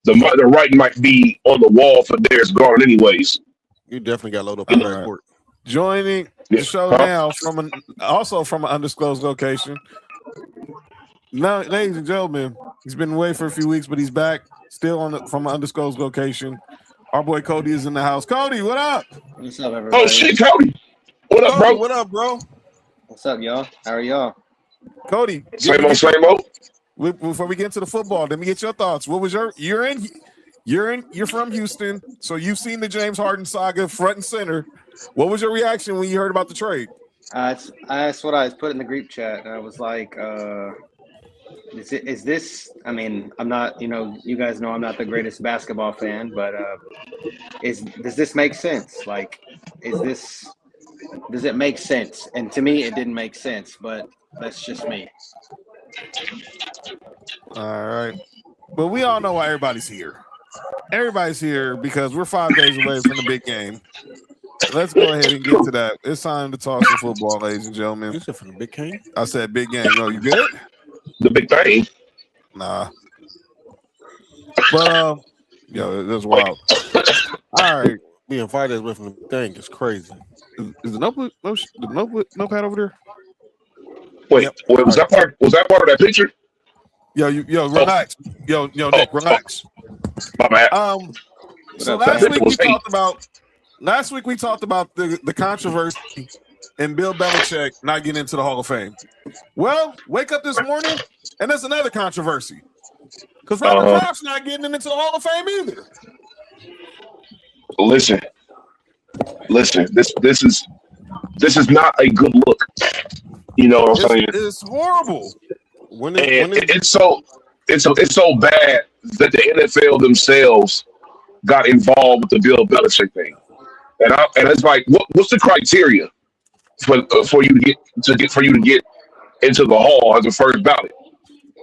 the writing might be on the wall for Darius Garland, anyways. You definitely got loaded up on that court. Joining the show now from an undisclosed location. Now, ladies and gentlemen, he's been away for a few weeks, but he's back still from an undisclosed location. Our boy Cody is in the house. Cody, what up? What's up, everybody? Oh shit, Cody. What up, bro? What up, bro? What's up, y'all? How are y'all? Cody, same old. Before we get into the football, let me get your thoughts. What was you're from Houston, so you've seen the James Harden saga front and center. What was your reaction when you heard about the trade? That's what I put in the group chat. I was like, is this? I mean, I'm not. You guys know I'm not the greatest basketball fan, but does this make sense? Like, does it make sense? And to me, it didn't make sense. But that's just me. All right, but we all know why everybody's here. Everybody's here because we're 5 days away from the big game. Let's go ahead and get to that. It's time to talk some football, ladies and gentlemen. You said from the big game? I said big game. No, you good? The big thing? Nah. But that's wild. All right. Being 5 days away from the big thing is crazy. Is the notepad over there? Wait, was that part of that picture? Yo, relax. Yo, Nick, relax. My bad. So last week we talked about the controversy and Bill Belichick not getting into the Hall of Fame. Well, wake up this morning and there's another controversy because Robert Kraft's not getting into the Hall of Fame either. Listen. This is not a good look. You know what I'm saying? It's horrible. It's so bad that the NFL themselves got involved with the Bill Belichick thing, and it's like, what's the criteria for you to get into the Hall as a first ballot?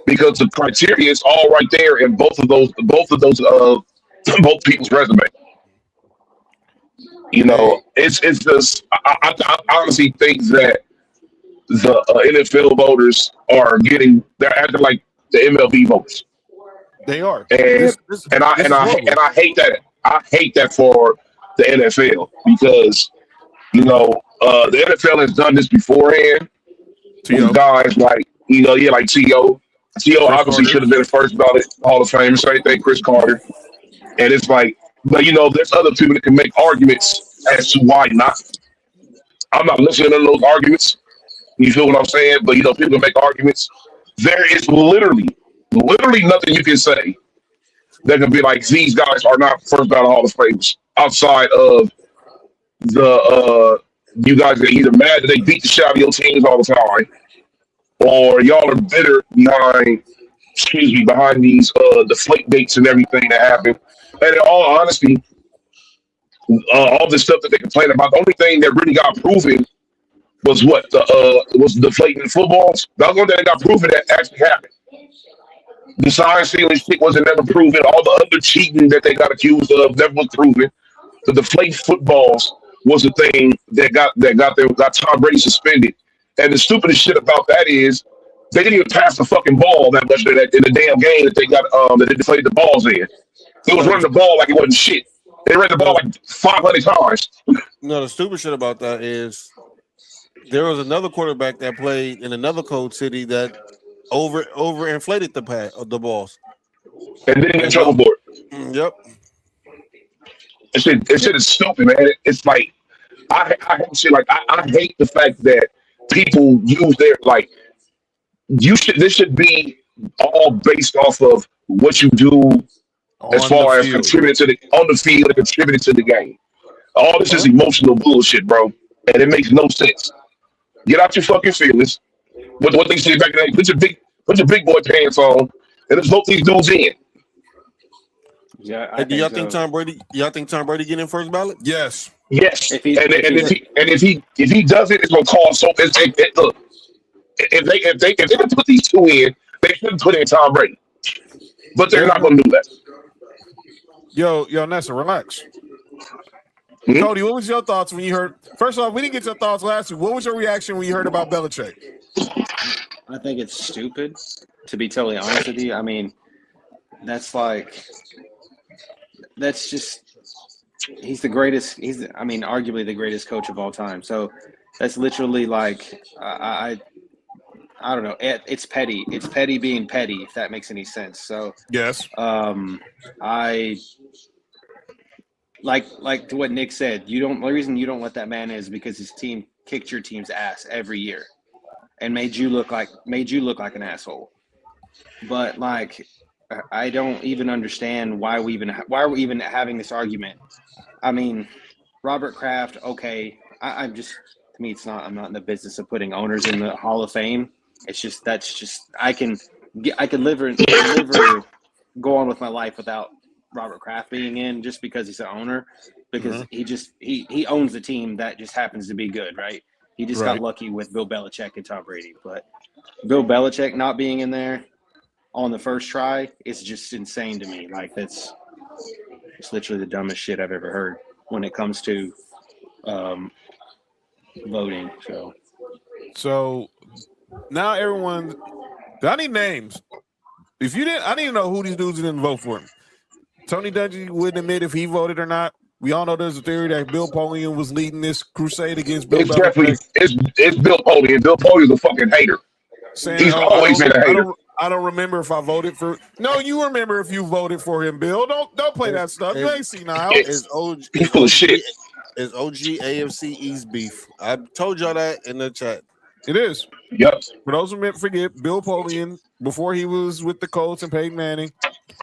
Because the criteria is all right there in both people's resume. It's just I honestly think that the NFL voters they're acting like the MLB voters. They are, and I hate that. I hate that for the NFL because the NFL has done this beforehand. With guys like like T.O. T.O. obviously should have been a first ballot Hall of Fame. Same thing, Chris Carter. And it's like, but there's other people that can make arguments as to why not. I'm not listening to those arguments. You feel what I'm saying? But people make arguments. There is literally nothing you can say that can be like these guys are not first ballot Hall of Famers outside of you guys are either mad that they beat the shit out of your teams all the time, or y'all are bitter behind these deflate dates and everything that happened. And in all honesty, all this stuff that they complain about, the only thing that really got proven was was deflating footballs. The only one that got proven that actually happened. The sign stealing shit wasn't never proven. All the other cheating that they got accused of never was proven. The deflate footballs was the thing that got Tom Brady suspended. And the stupidest shit about that is they didn't even pass the fucking ball that much in the damn game that they got that they deflated the balls in. They was running the ball like it wasn't shit. They ran the ball like 500 times. No, the stupid shit about that is there was another quarterback that played in another cold city that overinflated the balls. And didn't get in trouble for it. Yep. It shit is stupid, man. It's like I hate the fact that people use their this should be all based off of what you do as far as contributing on the field and contributing to the game. All this is emotional bullshit, bro, and it makes no sense. Get out your fucking feelings. What they say back in the day, put your big boy pants on, and let's vote these dudes in. Yeah, do y'all think Tom Brady? Y'all think Tom Brady get in first ballot? Yes. If he does it, it's gonna cause look. If they can put these two in, they shouldn't put in Tom Brady, but they're not gonna do that. Yo, Nessa, relax. Mm-hmm. Cody, what was your thoughts when you heard? First off, we didn't get your thoughts last week. What was your reaction when you heard about Belichick? I think it's stupid, to be totally honest with you. I mean, that's like that's just he's the greatest. I mean, arguably the greatest coach of all time. So that's literally like I don't know. It's petty. It's petty being petty, if that makes any sense. So yes, I like to what Nick said. The reason you don't let that man is because his team kicked your team's ass every year and made you look like an asshole. But like, I don't even understand why we're even having this argument. I mean, Robert Kraft, okay. I'm just, to me, I'm not in the business of putting owners in the Hall of Fame. It's just, I can live or go on with my life without Robert Kraft being in just because he's an owner, because he owns the team that just happens to be good, right? He just got lucky with Bill Belichick and Tom Brady. But Bill Belichick not being in there on the first try is just insane to me. Like, it's literally the dumbest shit I've ever heard when it comes to voting. So now everyone, I need names. If you didn't, I need to know who these dudes didn't vote for him. Tony Dungy wouldn't admit if he voted or not. We all know there's a theory that Bill Polian was leading this crusade against Bill Belichick. Definitely, it's Bill Polian. Bill Polian's a fucking hater. He's always been a hater. I don't remember if I voted for. No, you remember if you voted for him, Bill. Don't play that stuff. You ain't seen now. He's full of shit. It's OG AFC East beef. I told y'all that in the chat. It is. Yep. For those who forget, Bill Polian, before he was with the Colts and Peyton Manning,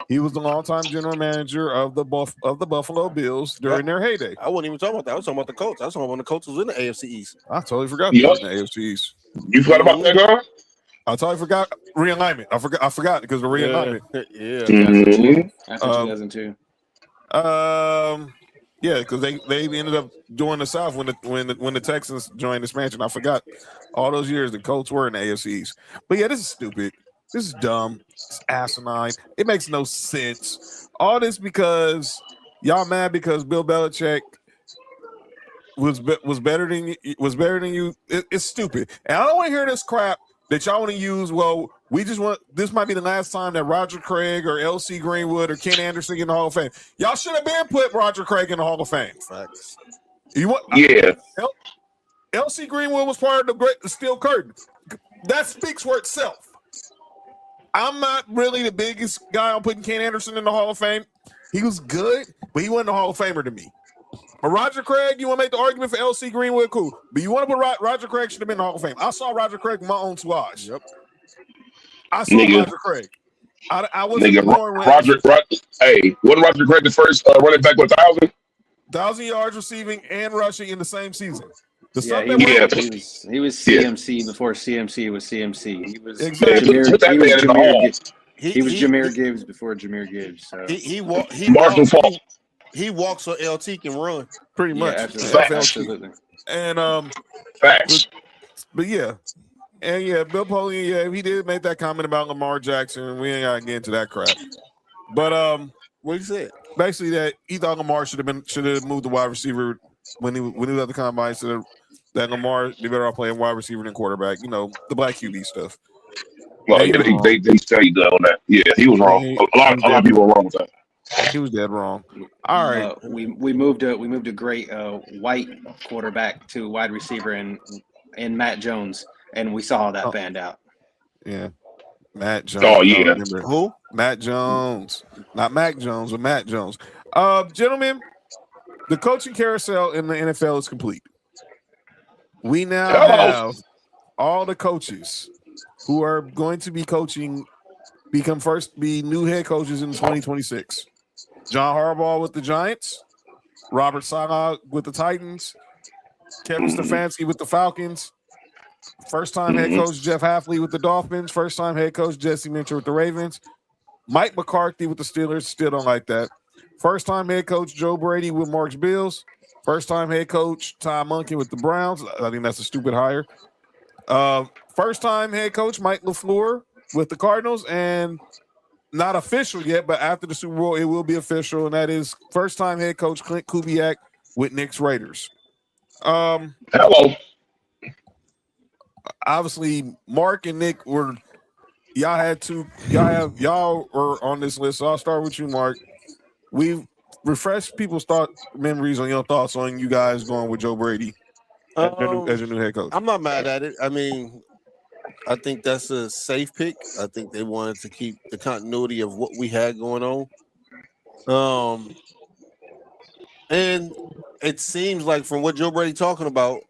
he was the longtime general manager of the Buffalo Bills during their heyday. I wasn't even talking about that. I was talking about the Colts. I was talking about when the Colts was in the AFC East. I totally forgot he was in the AFC East. You forgot about that, guy? I totally forgot realignment. I forgot because of realignment. Yeah. After 2002. Yeah, because they ended up doing the South when the Texans joined the expansion. I forgot all those years the Colts were in the AFC East. But yeah, this is stupid. This is dumb. It's asinine. It makes no sense. All this because y'all mad because Bill Belichick was better than you. It's stupid. And I don't want to hear this crap that y'all want to use. Well, this might be the last time that Roger Craig or L.C. Greenwood or Ken Anderson in the Hall of Fame. Y'all should have been put Roger Craig in the Hall of Fame. Facts. L.C. Greenwood was part of the Steel Curtain. That speaks for itself. I'm not really the biggest guy on putting Ken Anderson in the Hall of Fame. He was good, but he wasn't a Hall of Famer to me. But Roger Craig, you want to make the argument for L.C. Greenwood, cool. But you want to put Roger Craig should have been in the Hall of Fame. I saw Roger Craig with my own two eyes. Yep. I saw Roger Craig. I wasn't born when wasn't Roger Craig the first running back with 1,000 yards receiving and rushing in the same season? He was CMC before CMC was CMC. He was Jahmyr Gibbs before Jahmyr Gibbs. So. He walks so LT can run. Pretty much. Absolutely. And facts. But yeah. And yeah, Bill Polian, he did make that comment about Lamar Jackson. We ain't gotta get into that crap. But what he said? Basically that he thought Lamar should have moved the wide receiver when he was at the combine, so that Lamar be better off playing wide receiver than quarterback. You know, the black QB stuff. Well, they stayed on that. Yeah, he was wrong. A lot of people were wrong with that. He was dead wrong. All right, we moved a great white quarterback to wide receiver in Matt Jones, and we saw how that panned out. Yeah, Matt Jones. Oh yeah, who? Matt Jones, not Mac Jones, but Matt Jones. Gentlemen, the coaching carousel in the NFL is complete. We now have all the coaches who are going to be coaching be new head coaches in 2026. John Harbaugh with the Giants, Robert Saleh with the Titans, Kevin Stefanski with the Falcons, first-time head coach Jeff Hafley with the Dolphins, first-time head coach Jesse Minter with the Ravens, Mike McCarthy with the Steelers, still don't like that, first-time head coach Joe Brady with Mark's Bills, first-time head coach Tom Munkin with the Browns. I think that's a stupid hire. First-time head coach Mike LaFleur with the Cardinals, and not official yet, but after the Super Bowl, it will be official, and that is first-time head coach Clint Kubiak with Knicks Raiders. Hello. Obviously, Mark and Nick were y'all were on this list. So I'll start with you, Mark. refresh people's memories on your thoughts on you guys going with Joe Brady as your new head coach. I'm not mad at it. I mean, I think that's a safe pick. I think they wanted to keep the continuity of what we had going on. And it seems like from what Joe Brady talking about,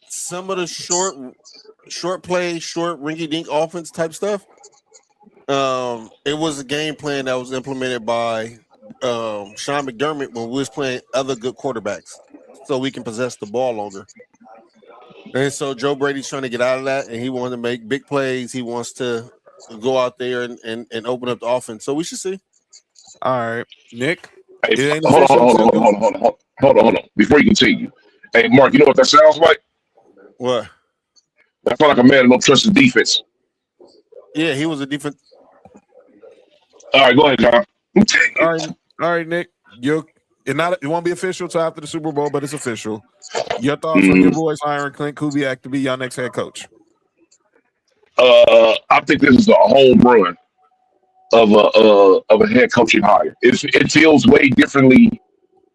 some of the short play, short rinky-dink offense type stuff. It was a game plan that was implemented by Sean McDermott when we was playing other good quarterbacks, so we can possess the ball longer. And so Joe Brady's trying to get out of that, and he wants to make big plays. He wants to go out there and open up the offense. So we should see. All right, Nick. Hey, hold on. Before you continue, hey, Mark, you know what that sounds like? What? That sounds like a man that don't trust his defense. Yeah, he was a defense. All right, go ahead, John. All right, Nick. It won't be official till after the Super Bowl, but it's official. Your thoughts on your boys hiring Clint Kubiak to be your next head coach? I think this is a home run of a head coaching hire. It feels way differently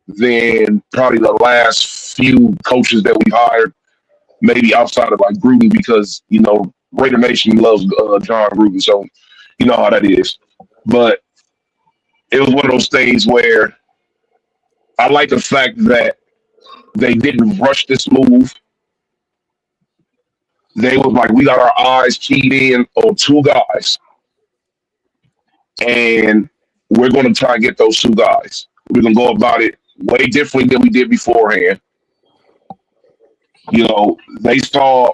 than probably the last few coaches that we hired, maybe outside of like Gruden, because Raider Nation loves John Gruden, so you know how that is. But it was one of those things where I like the fact that they didn't rush this move. They was like, we got our eyes keyed in on two guys, and we're going to try and get those two guys. We're going to go about it way differently than we did beforehand. They saw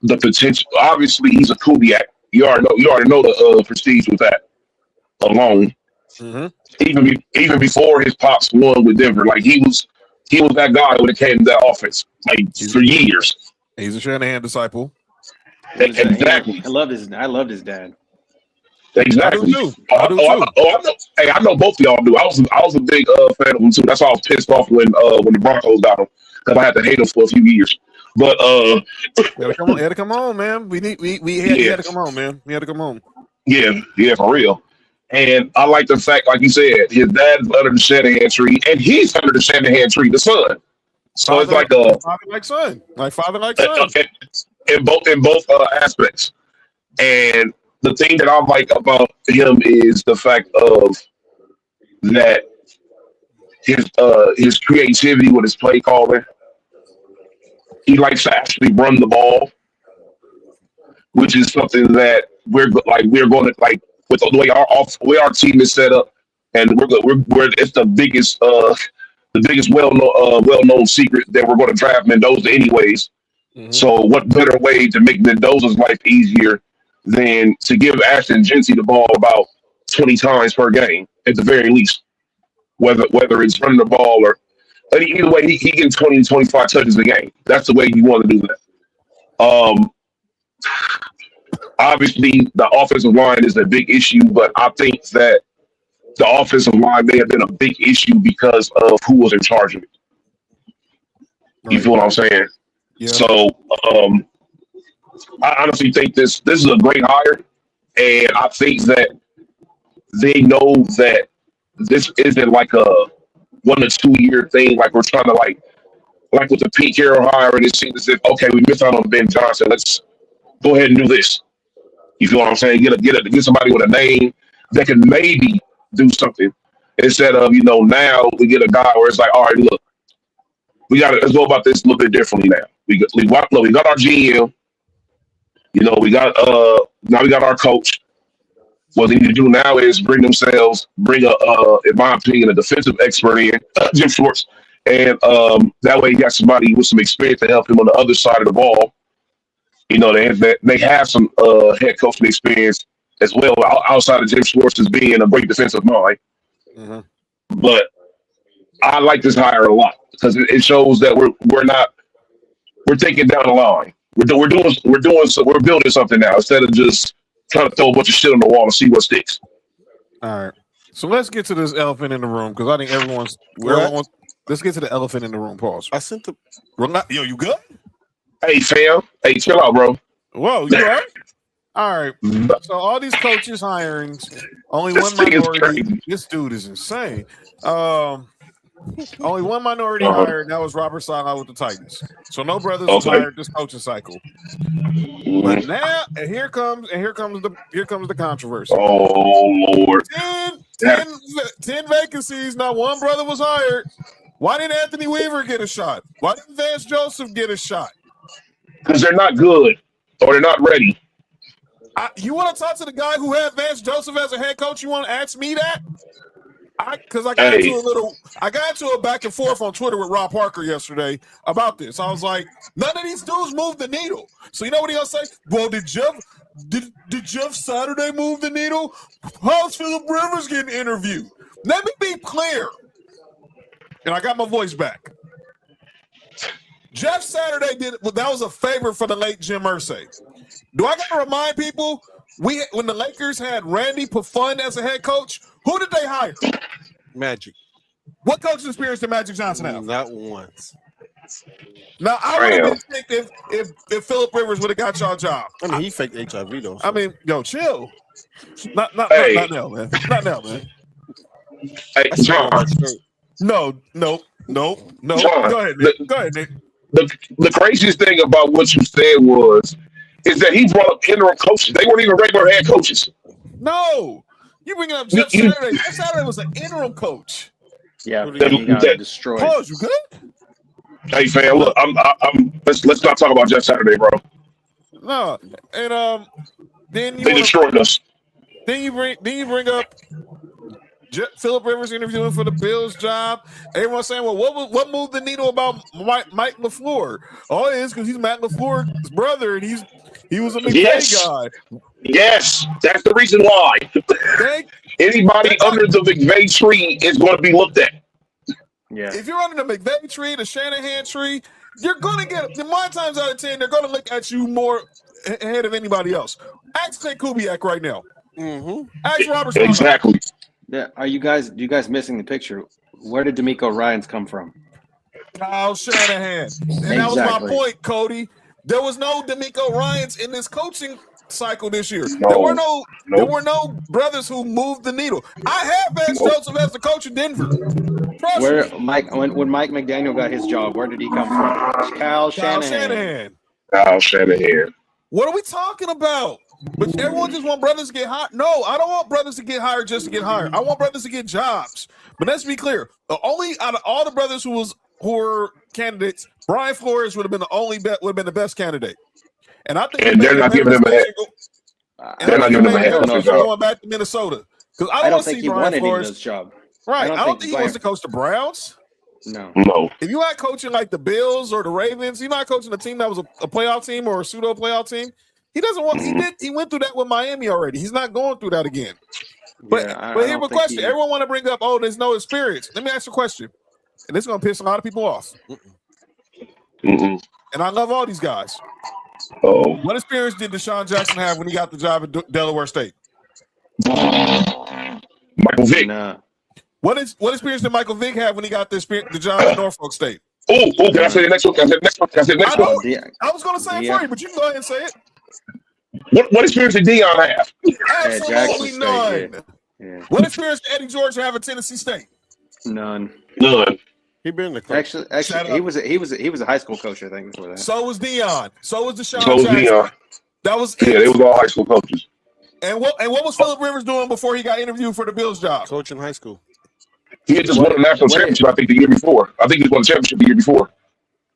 the potential. Obviously, he's a Kubiak. You already know the prestige with that alone. Mm-hmm. Even before his pops won with Denver, like he was that guy when it came to that offense, for years. He's a Shanahan disciple. Exactly. I loved his dad. Exactly. I know. Hey, I know both of y'all do. I was a big fan of him too. That's why I was pissed off when the Broncos got him, because I had to hate him for a few years. But he had to come on, man. He had to come on, man. He had to come on. Yeah, for real. And I like the fact, like you said, his dad's under the Shanahan tree, and he's under the Shanahan tree, the son. So it's like father like son, in both aspects. And the thing that I like about him is the fact of that his creativity with his play calling. He likes to actually run the ball, which is something that we're going to like with the way our team is set up, and it's the biggest well-known secret that we're going to draft Mendoza anyways. Mm-hmm. So what better way to make Mendoza's life easier than to give Ashton Gency the ball about 20 times per game at the very least, whether it's running the ball or either way, he gets 20 to 25 touches a game. That's the way you want to do that. Obviously, the offensive line is a big issue, but I think that the offensive line may have been a big issue because of who was in charge of it. You feel what I'm saying? Yeah. So I honestly think this is a great hire, and I think that they know that this isn't like a 1 to 2 year thing. Like we're trying to like with the Pete Carroll hire, and it seems as if okay, we missed out on Ben Johnson. Let's go ahead and do this. You feel what I'm saying? Get somebody with a name that can maybe do something instead of now we get a guy where it's like, all right, look, let's go about this a little bit differently now. We got our GM. We got now we got our coach. What they need to do now is bring in my opinion, a defensive expert in Jim Schwartz, and that way you got somebody with some experience to help him on the other side of the ball. They have some head coaching experience as well outside of Jim Schwartz as being a great defensive mind. Mm-hmm. But I like this hire a lot because it shows that we're thinking down the line. We're building something now instead of just trying to throw a bunch of shit on the wall and see what sticks. All right. So let's get to this elephant in the room because I think let's get to the elephant in the room. Pause. I sent the. Yo, you good? Hey, fam. Hey, chill out, bro. Whoa, you all right? All right. So all these coaches hirings, only one minority. This dude is insane. Only one minority hired, and that was Robert Saleh with the Titans. So no brothers was hired this coaching cycle. But now, and here comes the controversy. Oh Lord. 10 vacancies. Not one brother was hired. Why didn't Anthony Weaver get a shot? Why didn't Vance Joseph get a shot? Because they're not good or they're not ready. You want to talk to the guy who had Vance Joseph as a head coach? You want to ask me that? Because I got into a back and forth on Twitter with Rob Parker yesterday about this. I was like, none of these dudes move the needle. So you know what he gonna say? Well, did Jeff Saturday move the needle? How's Philip Rivers getting interviewed? Let me be clear. And I got my voice back. Jeff Saturday that was a favor for the late Jim Irsay. Do I got to remind people when the Lakers had Randy Pafund as a head coach, who did they hire? Magic. What coaching experience did Magic Johnson have? Not once. Now I would have been sick if Philip Rivers would have got y'all job. I mean, he faked HIV though. So. I mean, chill. Not now, man. Not now, man. Hey, John. No. John, go ahead, Nick. The craziest thing about what you said is that he brought up interim coaches. They weren't even regular head coaches. No. You bringing up Jeff Saturday. Jeff Saturday was an interim coach. Yeah, he got destroyed. Pause, you good? Hey, fam, look, let's not talk about Jeff Saturday, bro. No. And then they destroyed us. Then you bring up Philip Rivers interviewing for the Bills job. Everyone's saying, well, what moved the needle about Mike LaFleur? Oh, it is because he's Matt LaFleur's brother, and he was a McVay guy. Yes, that's the reason why. Anybody under the McVay tree is going to be looked at. Yeah. If you're under the McVay tree, the Shanahan tree, you're going to get 9 times out of 10, they're going to look at you more ahead of anybody else. Ask Klint Kubiak right now. Mm-hmm. Ask Robert. Exactly. Yeah, do you guys missing the picture? Where did D'Amico Ryans come from? Kyle Shanahan. And that was my point, Cody. There was no D'Amico Ryans in this coaching cycle this year. There were no brothers who moved the needle. I have Vance Joseph as the coach in Denver. When Mike McDaniel got his job, where did he come from? Kyle Shanahan. Kyle Shanahan. What are we talking about? But everyone just want brothers to get hired. No, I don't want brothers to get hired just to get hired. I want brothers to get jobs. But let's be clear. The only out of all the brothers who were candidates, Brian Flores would have been the best candidate. And I think they're not giving him a head. They're not giving him a head coach going back to Minnesota. Because I don't think he wanted his job. Right. I don't think he wants to coach the Browns. No. If you had coaching like the Bills or the Ravens, you're not coaching a team that was a playoff team or a pseudo playoff team. He doesn't want. He went through that with Miami already. He's not going through that again. But here's a question. Everyone want to bring up, there's no experience. Let me ask you a question, and this is going to piss a lot of people off. Mm-hmm. And I love all these guys. Oh, what experience did Deshaun Jackson have when he got the job at Delaware State? Michael Vick. Nah. What experience did Michael Vick have when he got the job at Norfolk State? Oh, can I say the next one? Can I say the next one? I was going to say it for you, but you can go ahead and say it. What experience did Deion have? Absolutely none. Yeah. What experience did Eddie George have at Tennessee State? None. He been the coach. Actually, he was a high school coach, I think, before that. So was Deion. So was Deshaun Jackson. Deion. That was it. Yeah, they was all high school coaches. And what was Philip Rivers doing before he got interviewed for the Bills job? Coaching high school. He had just won a national championship, I think, the year before. I think he won the championship the year before.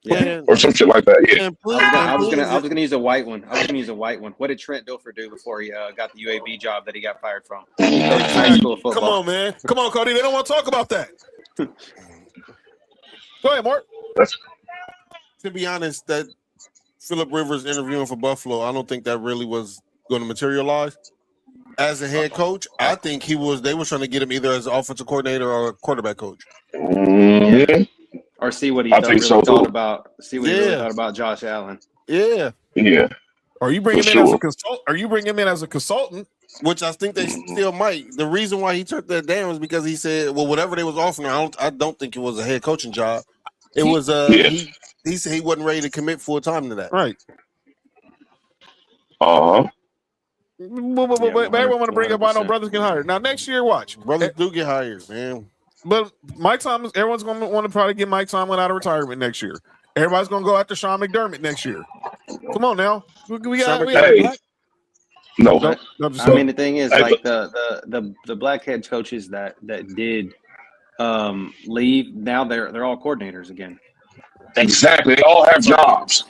Yeah, or some shit like that. Yeah. I was gonna use a white one. What did Trent Dilfer do before he got the UAB job that he got fired from? High school football. Come on, man. Come on, Cody. They don't want to talk about that. Go ahead, Mark. To be honest, that Philip Rivers interviewing for Buffalo, I don't think that really was going to materialize. As a head coach, I think they were trying to get him either as an offensive coordinator or a quarterback coach. Mm-hmm. Or see what he thought about Josh Allen. Yeah. Or you bring him in as a consultant? Are you bringing him in as a consultant? Which I think they still might. The reason why he took that down is because he said, "Well, whatever they was offering, I don't think it was a head coaching job. It was he said he wasn't ready to commit full time to that." Right. everyone want to bring up why no brothers get hired. Now next year, watch. Brothers do get hired, man. But Mike Tomlin, everyone's going to want to probably get Mike Tomlin out of retirement next year. Everybody's going to go after Sean McDermott next year. Come on now. We got No. I mean, the thing is, like the black head coaches that did leave, now they're all coordinators again. Exactly. They all have jobs.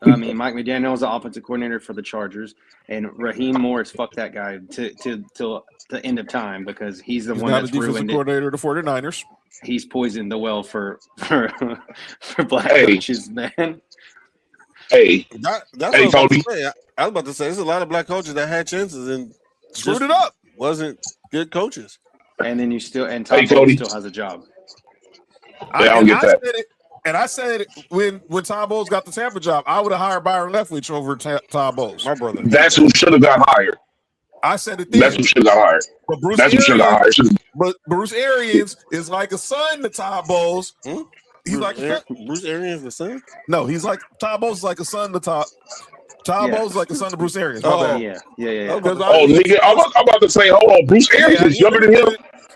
I mean, Mike McDaniel is the offensive coordinator for the Chargers, and Raheem Morris, fuck that guy till the end of time because he's the one that's ruined it. Coordinator of the 49ers. He's poisoned the well for black coaches, man. Hey, that's what I was about to say. I was about to say there's a lot of black coaches that had chances and screwed it up. Wasn't good coaches. And then Tom Bowles still has a job. I don't get that. I said when Tom Bowles got the Tampa job, I would have hired Byron Leftwich over Tom Bowles. My brother. That's who should have got hired. I said it then. That's who should have got hired. But Bruce Bruce Arians is like a son to Tom Bowles. He's Bruce Arians the son? No, he's like Tom Bowles is like a son to Tom Bowles is like a son to Bruce Arians. Yeah. Nigga, I'm about to say, hold on, Bruce Arians is younger than him.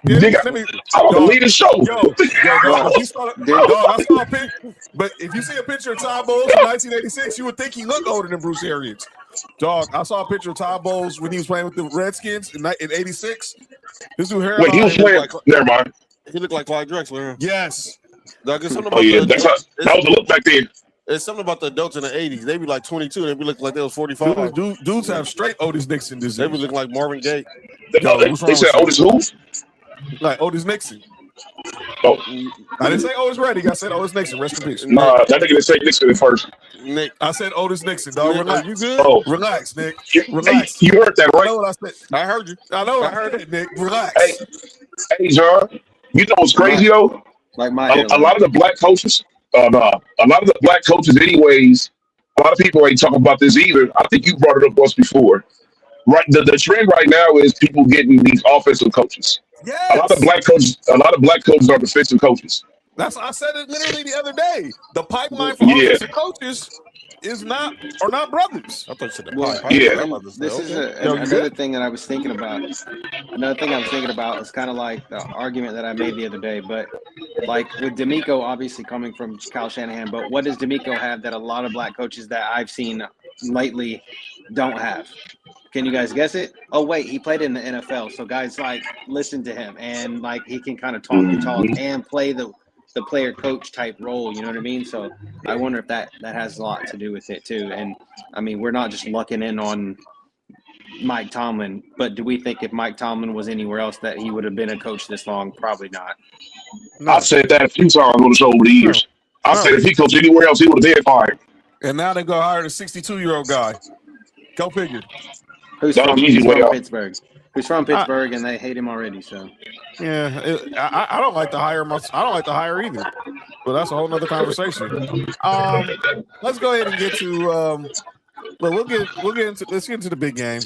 I'm about to leave the show. I saw a picture, but if you see a picture of Tom Bowles in 1986, you would think he looked older than Bruce Arians. Dog, I saw a picture of Tom Bowles when he was playing with the Redskins in 86. This dude hairline. Wait, he was playing. Never mind. He looked like Clyde Drexler. Yes. Dog, that was the look back then. It's something about the adults in the 80s. They be like 22. They be looking like they was 45. Dudes have straight Otis Nixon disease. They be looking like Marvin Gaye. They said Otis who? Like Otis Nixon. Oh. I didn't say Otis Redding. I said Otis Nixon. Rest in peace. Nah, that nigga didn't say Nixon at first. Nick. I said Otis Nixon, dog. Relax. You good? Oh. Relax, Nick. Relax. Hey, you heard that, right? I know what I said. I heard you. I know what I heard it, Nick. Relax. Hey, John. You know what's crazy, though? Like a lot of the black coaches, anyways, a lot of people ain't talking about this either. I think you brought it up once before. Right, the trend right now is people getting these offensive coaches. Yes. A lot of black coaches are defensive coaches. That's I said it literally the other day. The pipeline for offensive coaches are not brothers. I thought you said the pipeline. This is another thing that I was thinking about. Another thing I was thinking about is kind of like the argument that I made the other day. But like with D'Amico, obviously coming from Kyle Shanahan, but what does D'Amico have that a lot of black coaches that I've seen lately don't have? Can you guys guess it? Oh, wait, he played in the NFL. So guys like listen to him and like he can kind of talk the talk and play the player coach type role. You know what I mean? So I wonder if that has a lot to do with it too. And I mean, we're not just lucking in on Mike Tomlin, but do we think if Mike Tomlin was anywhere else that he would have been a coach this long? Probably not. No. I've said that a few times on the show over the years. I said if he coached anywhere else, he would have been fired. And now they go hire a 62-year-old guy. Go figure. Who's from Pittsburgh? Who's from Pittsburgh, and they hate him already. So, yeah, I don't like to hire I don't like to hire either, but that's a whole nother conversation. Let's go ahead and get to. Let's get into the big game.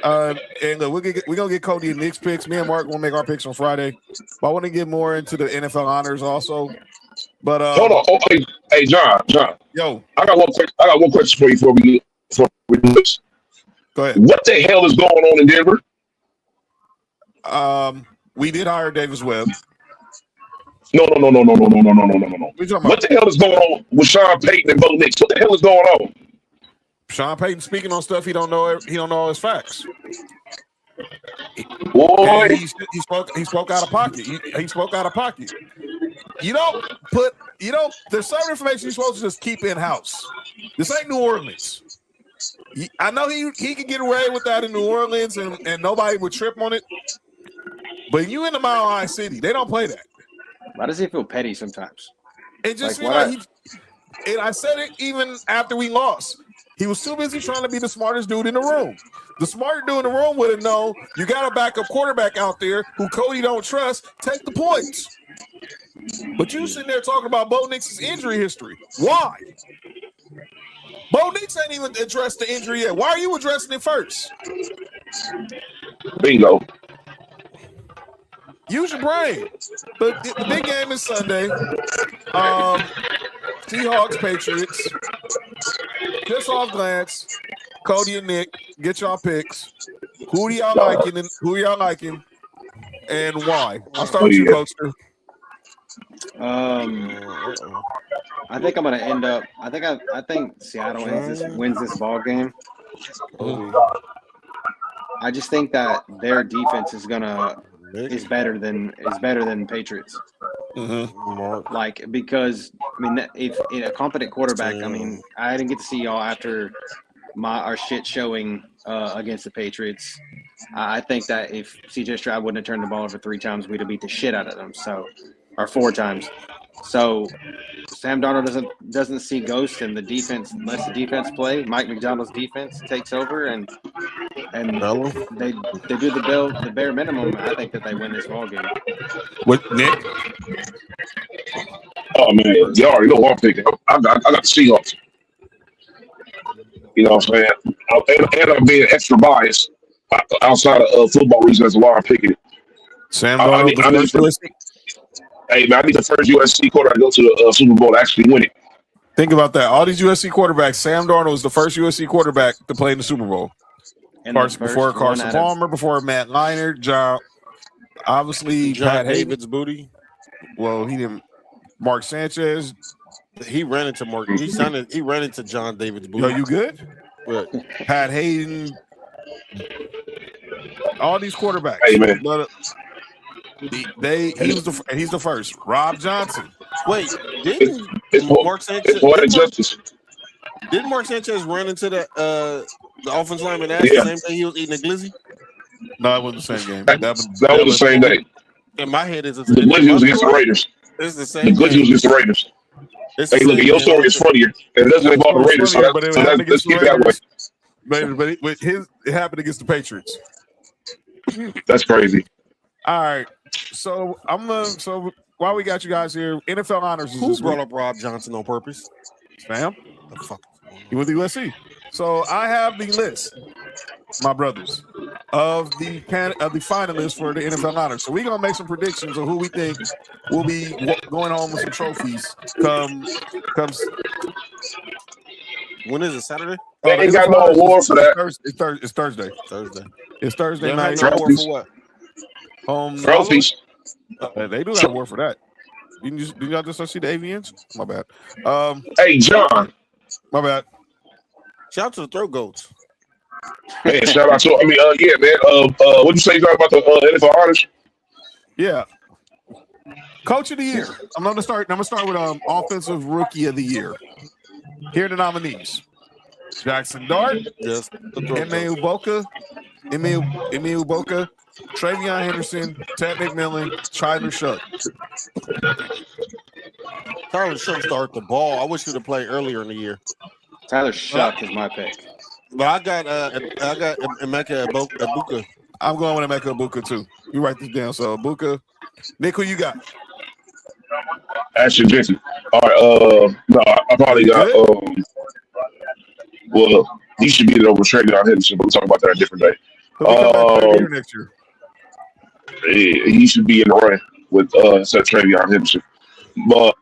And we're gonna get Cody and Nick's picks. Me and Mark will make our picks on Friday. But I want to get more into the NFL honors also. But hold on, hey John, yo, I got one question for you before we do this. Go ahead. What the hell is going on in Denver? We did hire Davis Webb. No. What the hell is going on with Sean Payton and Bo Nix? What the hell is going on? Sean Payton speaking on stuff he don't know all his facts. Boy, he spoke out of pocket. He spoke out of pocket. There's certain information you're supposed to just keep in house. This ain't New Orleans. I know he can get away with that in New Orleans and nobody would trip on it. But you in the Mile High City, they don't play that. Why does he feel petty sometimes? It just and I said it even after we lost. He was too busy trying to be the smartest dude in the room. The smarter dude in the room would have known you got a backup quarterback out there who Cody don't trust. Take the points. But you sitting there talking about Bo Nix's injury history. Why? Bo Nix ain't even addressed the injury yet. Why are you addressing it first? Bingo. Use your brain. The big game is Sunday. Seahawks, Patriots. Piss off glance. Cody and Nick, get y'all picks. Who do y'all liking and who y'all liking and why? I'll start with you, Coaster. I think I'm gonna end up. I think Seattle wins this ball game. I just think that their defense is better than Patriots. Like, because I mean, if a competent quarterback, I mean, I didn't get to see y'all after our shit showing against the Patriots. I think that if CJ Stroud wouldn't have turned the ball over 3 times, we'd have beat the shit out of them. Or 4 times. So Sam Darnold doesn't see ghosts in the defense. Lets the defense play. Mike McDonald's defense takes over, and they do the bare minimum. I think that they win this ball game. With Nick? Oh man, you already know who I'm picking. I got the Seahawks. You know what I'm saying? And I'm being extra biased outside of football reasons. That's why I'm picking it. Sam Darnold. Hey man, I need the first USC quarterback to go to the Super Bowl to actually win it. Think about that. All these USC quarterbacks, Sam Darnold is the first USC quarterback to play in the Super Bowl. Before Carson Palmer, before Matt Leinart, John Pat David's booty. Well, he didn't. Mark Sanchez. He ran into He ran into John David's booty. Yo, you good? What? Pat Hayden. All these quarterbacks. Hey man. He's the first. Rob Johnson. Wait, didn't Mark Sanchez run into the offensive lineman the same day he was eating a glizzy? No, it wasn't the same game. That was the same day. In my head, it's the glizzy was against the Raiders. It's the same. The glizzy was against the Raiders. Hey, look, your story is funnier, and it doesn't involve the Raiders. Let's keep it that way. But it happened against the Patriots. That's crazy. All right. So while we got you guys here, NFL honors. Who brought up Rob Johnson on purpose? Sam? The fuck? He went to USC. So I have the list, my brothers, of the finalists for the NFL honors. So we're gonna make some predictions of who we think will be going home with some trophies. Comes. When is it? Saturday? They ain't got no award for that. It's Thursday. It's Thursday night. Trophies. For what? Trophies. They do got a award for that. Didn't y'all just see the avians? My bad. Hey, John. My bad. Shout out to the throat goats. Man, shout out to yeah, man. What'd you say about the NFL honors? Yeah. Coach of the year. I'm gonna start with offensive rookie of the year. Here are the nominees: Jackson Dart, yes, Emmanuel Boca, Travion Henderson, Ted McMillan, Tyler Shough. Tyler Shough started the ball. I wish he would have played earlier in the year. Tyler Shough is my pick. But I got Emeka Egbuka. I'm going with Emeka Egbuka too. You write this down. So Egbuka. Nick, who you got? Ashton Jensen. All right. No, I probably got. Well, he should be over Travion Henderson, but we'll talk about that a different day. Next year. He should be in the run with Travion Henderson. But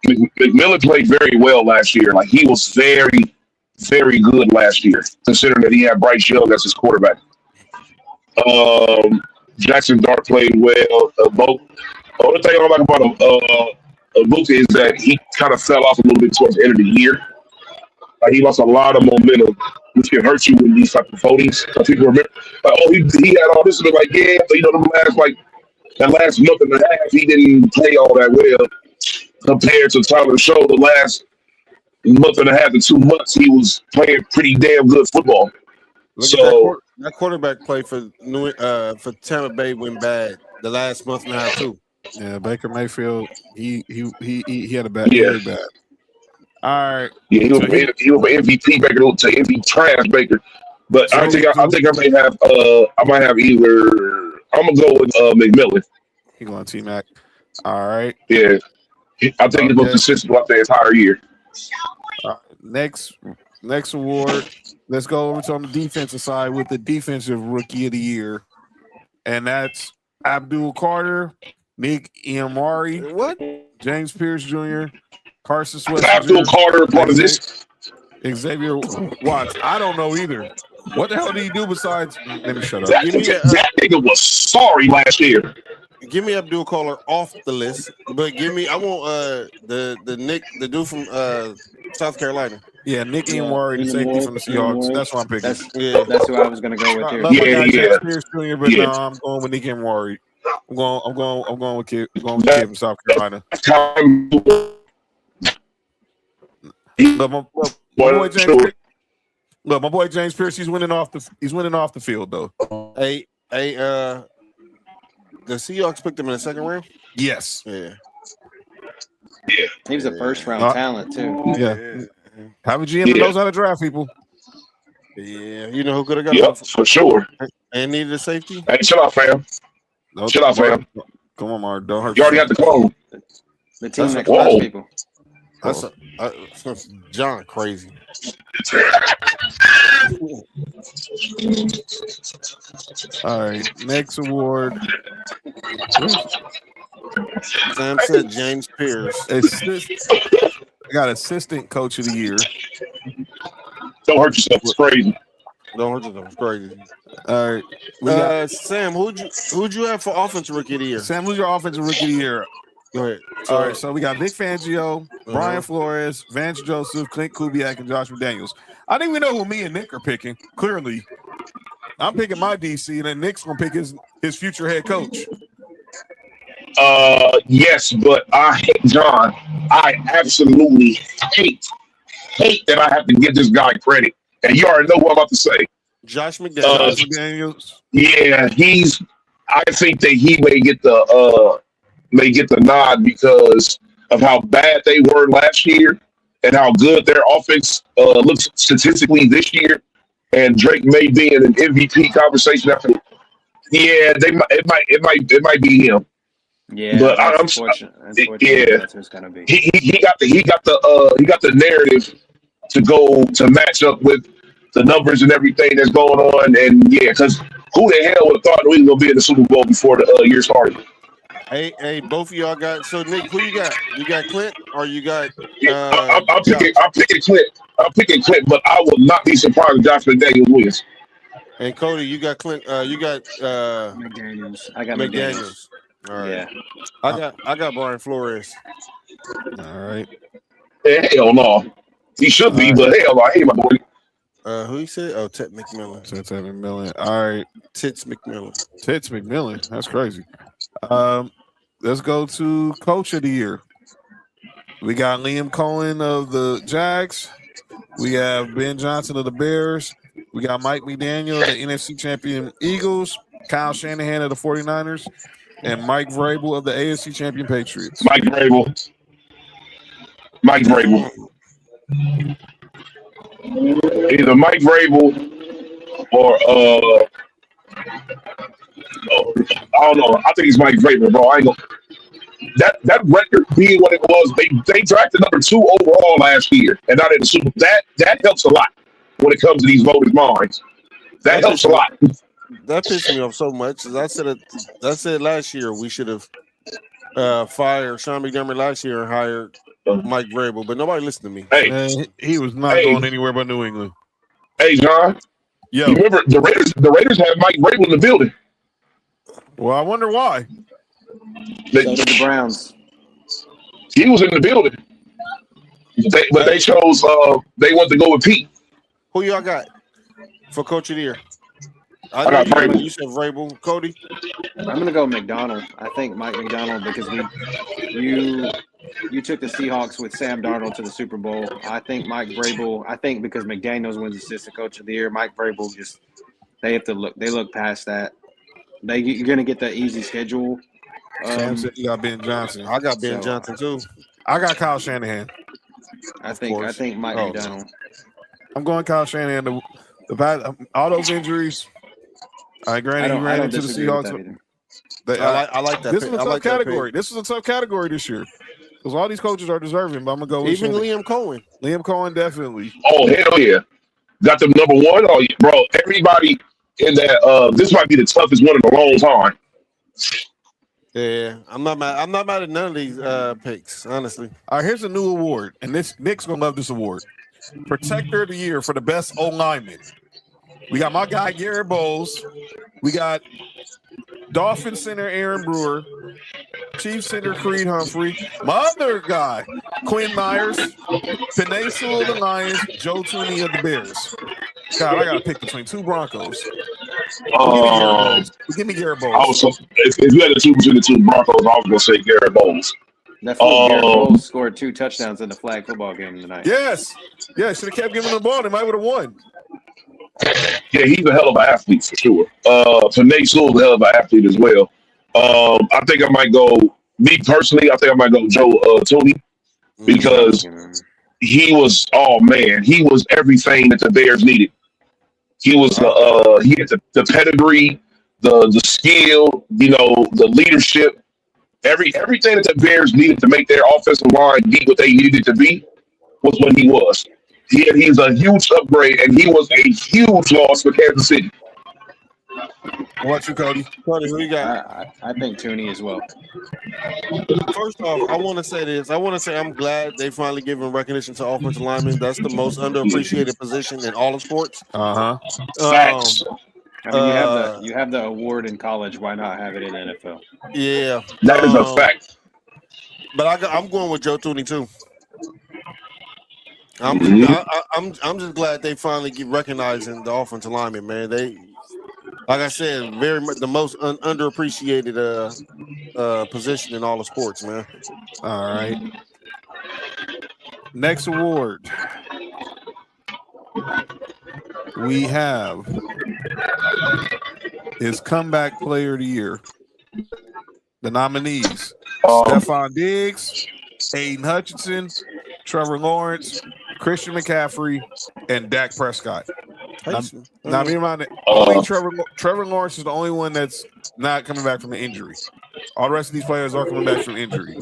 McMillan played very well last year. Like, he was very, very good last year, considering that he had Bryce Young as his quarterback. Jackson Dart played well. The only thing I don't like about Egbuka is that he kind of fell off a little bit towards the end of the year. Like, he lost a lot of momentum, which can hurt you in these type of votings. People remember, he had all this, and like, yeah, but that last month and a half, he didn't play all that well compared to Tyler Shough. The last month and a half to 2 months, he was playing pretty damn good football. Look, that quarterback play for Tampa Bay went bad the last month and a half too. Yeah, Baker Mayfield, he had a bad year. Bad. All right. Yeah, he was an MVP Baker to MVP trash Baker. But I think I might have either. I'm gonna go with McMillan. He going T-Mac. All right. Yeah, I think he's most consistent throughout the entire year. Next award. Let's go over to on the defensive side with the defensive rookie of the year, and that's Abdul Carter, Nick Iamari, what? James Pierce Jr., Carson Sweat. Abdul Carter part of this. Xavier Watts. I don't know either. What the hell did he do besides? Let me shut up. That nigga was sorry last year. Give me Abdul Caller off the list, but give me. I want the Nick, the dude from South Carolina. Yeah, Nick Ianwari, the safety from the Seahawks. That's what I'm picking. That's who I was going to go with here. Love my guy James Pierce Jr., but no, I'm going with Nick Ianwari. I'm going with kid from South Carolina. Look, my boy James Pierce, he's winning off the field though. The Seahawks picked him in the second round. Yes. Yeah. He was a first round talent too. Yeah. Have a GM that knows how to draft people. Yeah. You know who could have got him for sure. And needed a safety. Hey, chill out, fam. Chill out, fam. Come on, Mark. Don't hurt. You already got the clone. The team that class people. That's John crazy. All right, next award. Sam said James Pierce. I got assistant coach of the year. Don't hurt yourself. It's crazy. Don't hurt yourself. It's crazy. All right, Sam, who'd you have for offensive rookie of the year? Sam, who's your offensive rookie of the year? Go ahead. All right, so we got Vic Fangio, Brian Flores, Vance Joseph, Clint Kubiak, and Josh McDaniels. I think we know who me and Nick are picking. Clearly, I'm picking my DC, and then Nick's gonna pick his future head coach. Yes, but I hate John. I absolutely hate that I have to give this guy credit, and you already know what I'm about to say. Josh McDaniels. Yeah, I think that he may get the nod because of how bad they were last year and how good their offense looks statistically this year. And Drake may be in an MVP conversation after. Yeah, it might be him. Yeah, but I'm unfortunately, that's who it's gonna be. He got the narrative to go to match up with the numbers and everything that's going on. And yeah, because who the hell would have thought we were gonna be in the Super Bowl before the year started? Hey, both of y'all got. So Nick, who you got? You got Clint or you got? I'm picking Clint. I'm picking Clint, but I will not be surprised if Josh McDaniels wins. And Cody, you got Clint. You got McDaniels. I got McDaniels. All right. Yeah. I got Brian Flores. All right. Hell no. He should be, but hell no. I hate my boy. Who you said? Oh, Ted McMillan. Ted McMillan. All right. Tits McMillan. Tits McMillan. That's crazy. Let's go to coach of the year. We got Liam Cohen of the Jags. We have Ben Johnson of the Bears. We got Mike McDaniel of the NFC champion Eagles. Kyle Shanahan of the 49ers. And Mike Vrabel of the AFC champion Patriots. Mike Vrabel. Either Mike Vrabel or I don't know. I think it's Mike Vrabel, bro. I ain't gonna. That record being what it was, they drafted number 2 overall last year, and not in the Super. That helps a lot when it comes to these voters' minds. That helps a lot. That pissed me off so much. I said last year we should have fired Sean McDermott last year and hired Mike Vrabel, but nobody listened to me. Hey, man, he was not going anywhere but New England. Hey, John. Yo, you remember the Raiders have Mike Vrabel in the building. Well, I wonder why. So did the Browns. He was in the building, but they chose. They wanted to go with Pete. Who y'all got for coach of the year? I got Vrabel. You said Vrabel. Cody? I'm gonna go McDonald. I think Mike McDonald because you took the Seahawks with Sam Darnold to the Super Bowl. I think Mike Vrabel. I think because McDaniels wins assistant coach of the year, Mike Vrabel they look past that. You're gonna get the easy schedule. Sam said you got Ben Johnson. I got Ben Johnson too. I got Kyle Shanahan. I think Mike McDonald. I'm going Kyle Shanahan. All those injuries. Granted, he ran into the Seahawks. I like that. This is a tough category. This is a tough category this year because all these coaches are deserving. But I'm gonna go with even Liam Cohen. Liam Cohen definitely. Oh hell yeah, got them number 1. Oh bro, everybody in that. This might be the toughest one in a long time. Yeah, I'm not mad at none of these picks, honestly. All right, here's a new award, and Nick's gonna love this award. Protector of the year for the best O-lineman. We got my guy, Garrett Bowles. We got Dolphin center, Aaron Brewer. Chief center, Creed Humphrey. My other guy, Quinn Myers. Penei Sewell of the Lions. Joe Tooney of the Bears. God, I got to pick between two Broncos. Give me Garrett Bowles. If you had to choose between the two Broncos, I was going to say Garrett Bowles. That fool Garrett Bowles scored 2 touchdowns in the flag football game tonight. Yes. Yeah, should have kept giving the ball. They might would have won. Yeah, he's a hell of an athlete for sure. Penei Sewell's a hell of an athlete as well. I think I might go, me personally, I think I might go Joe Tooney because he was everything that the Bears needed. He was he had the pedigree, the skill, the leadership, everything that the Bears needed to make their offensive line be what they needed to be was what he was. He's a huge upgrade, and he was a huge loss for Kansas City. What you, Cody? Cody, who you got? I think Tooney as well. First off, I want to say this. I want to say I'm glad they finally giving recognition to offensive linemen. That's the most underappreciated position in all of sports. Facts. I mean, you have the award in college. Why not have it in NFL? Yeah, that is a fact. But I'm going with Joe Tooney too. I'm just glad they finally get recognizing the offensive lineman, man. They, like I said, very much the most underappreciated position in all of sports, man. All right. Next award, we have his comeback player of the year. The nominees: Stephon Diggs, Aiden Hutchinson, Trevor Lawrence, Christian McCaffrey, and Dak Prescott. Now, be reminded, only Trevor Lawrence is the only one that's not coming back from an injury. All the rest of these players are coming back from injury.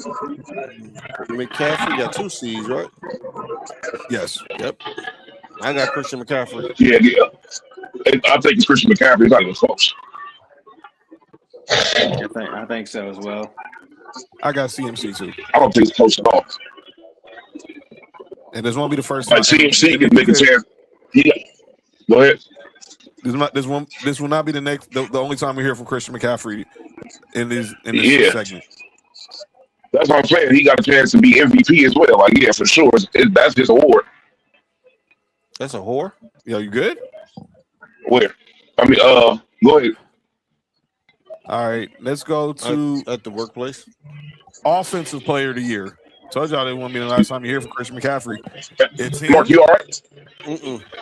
McCaffrey got 2 C's, right? Yes. Yep. I got Christian McCaffrey. Yeah. I think it's Christian McCaffrey. He's not even close. I think so as well. I got CMC too. I don't think it's close at all. And this won't be the first time. CMC can make a chance. Yeah. Go ahead. This will not be the only time we hear from Christian McCaffrey in this segment. That's what I'm saying. He got a chance to be MVP as well. Like, yeah, for sure. That's his award. That's a whore? Yo, you good? Where? I mean, go ahead. All right, let's go to at the workplace. Offensive player of the year. Told y'all they won't be the last time you hear from Christian McCaffrey. It's him. Mark, you all right?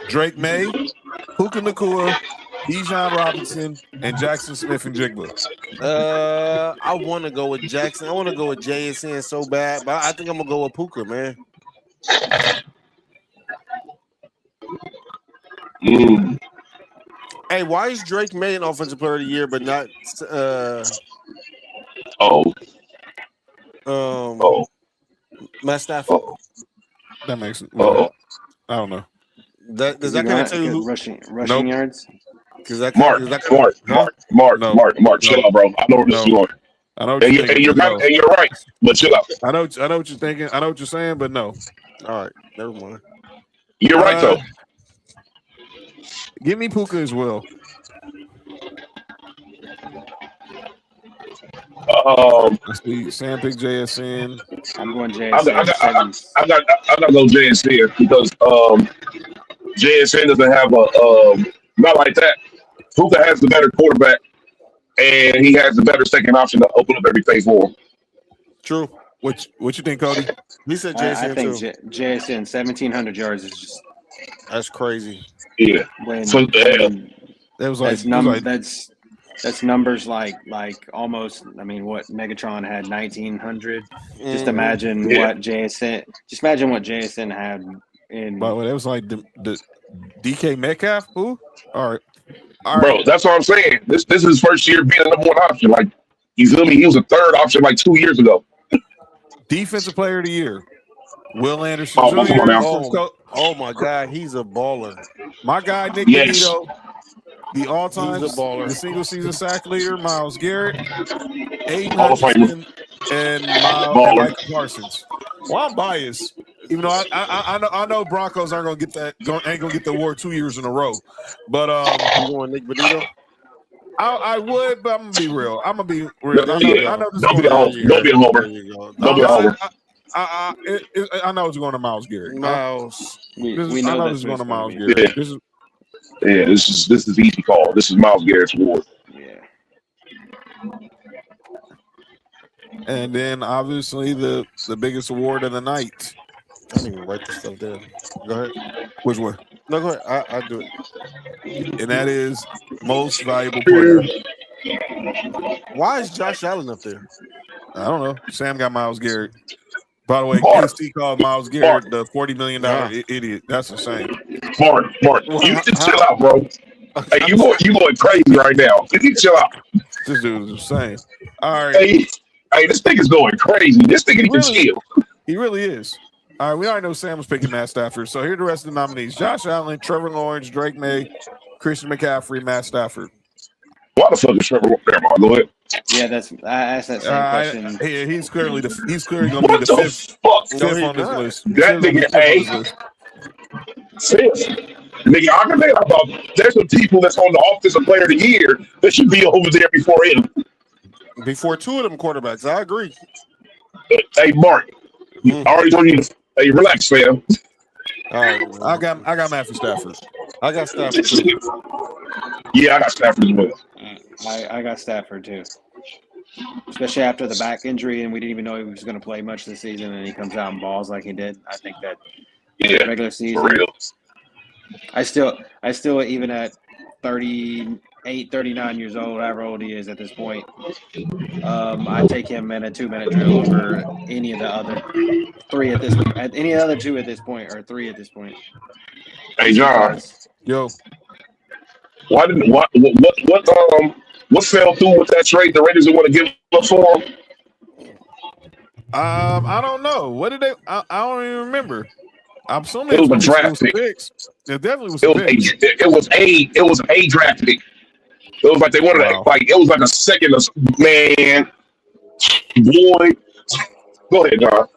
Drake May, Puka Nacua, Bijan Robinson, and Jackson Smith and Jigba. I want to go with Jackson. I want to go with JSN so bad, but I think I'm gonna go with Puka, man. Hey, why is Drake May an offensive player of the year, but not Matt Stafford? That makes it. I don't know. Does that kind of tell you rushing yards? Mark, chill out, bro. I know where this is going. I know. And you're right, but chill out. I know what you're thinking. I know what you're saying, but no. All right, never mind. You're right though. Give me Puka as well. Let's see. Sam pick JSN. I'm going JSN. I got to go JSN because JSN doesn't have not like that. Puka has the better quarterback, and he has the better second option to open up everything for him. True. What you think, Cody? He said JSN I think JSN 1,700 yards is just that's crazy. Yeah. That's numbers like almost. I mean, what Megatron had 1,900. Just imagine what JSN. Just imagine what JSN had in. But it was like the DK Metcalf. Who? All right. Bro, that's what I'm saying. This is his first year being a number 1 option. Like, you feel me? He was a 3rd option like 2 years ago. Defensive player of the year. Will Anderson Jr. Oh my God, he's a baller. My guy Nick DeVito, the all-time the single-season sack leader, Myles Garrett, Aiden Hutchinson, and Michael Parsons. Well, I'm biased. Even though I know Broncos aren't gonna get that. Ain't gonna get the award 2 years in a row. But You going Nick Benito? I would, but I'm gonna be real. I know this is Don't be a going homer. Don't be a homer. Don't be a homer. I know it's going to Myles Garrett. Miles. We I know know that's it's going to what Myles it's gonna Garrett. Yeah. This is easy call. This is Myles Garrett's award. be. Yeah. And then obviously the biggest award of the night. I didn't even write this stuff down. Go ahead. Which one? No, go ahead. I do it. And that is most valuable player. Why is Josh Allen up there? I don't know. Sam got Myles Garrett. By the way, KC called Myles Garrett the $40 million idiot. That's insane. Mark, you need to chill out, bro. Hey, you going crazy right now. You need to chill out. This dude is insane. All right. Hey, this thing is going crazy. This thing need to chill. He really is. All right, we already know Sam was picking Matt Stafford. So here are the rest of the nominees: Josh Allen, Trevor Lawrence, Drake May, Christian McCaffrey, Matt Stafford. Why the fuck is Trevor there, Mark? Go ahead. Yeah, I asked that same question. He's clearly going to be the fifth on this list. That nigga, fifth. Nigga, I can think about there's some people that's on the offensive player of the year that should be over there before him. Before two of them quarterbacks. I agree. Hey, Mark, I already told you. Hey, relax, fam. All right, I got Matthew Stafford. I got Stafford too. Yeah, I got Stafford as well. I got Stafford too. Especially after the back injury, and we didn't even know he was going to play much this season, and he comes out and balls like he did. I think that regular season. For real. I still even at 38, 39 years old, however old he is at this point, I take him in a 2-minute drill over any of the other three at this point. Any other two at this point, or three at this point. Hey, John. Yo. What fell through with that trade? The Raiders didn't want to give up for him. I don't know. What did they? I don't even remember. I'm assuming it was a draft pick. It definitely was. It was a draft pick. It was like they wanted it was like a second man. Boy, go ahead, John. All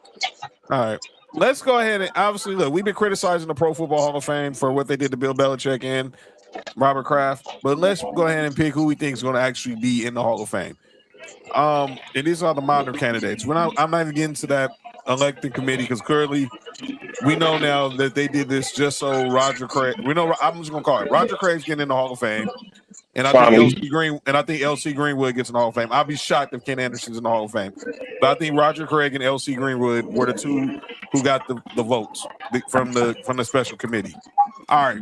right. Let's go ahead and obviously look. We've been criticizing the Pro Football Hall of Fame for what they did to Bill Belichick and Robert Kraft, but let's go ahead and pick who we think is going to actually be in the Hall of Fame. And these are the minor candidates. I'm not even getting to that elected committee because clearly we know now that they did this just so Roger Craig. We know I'm just going to call it Roger Craig's getting in the Hall of Fame, and I think LC Greenwood gets in the Hall of Fame. I'll be shocked if Ken Anderson's in the Hall of Fame, but I think Roger Craig and LC Greenwood were the two who got the votes from the special committee. All right,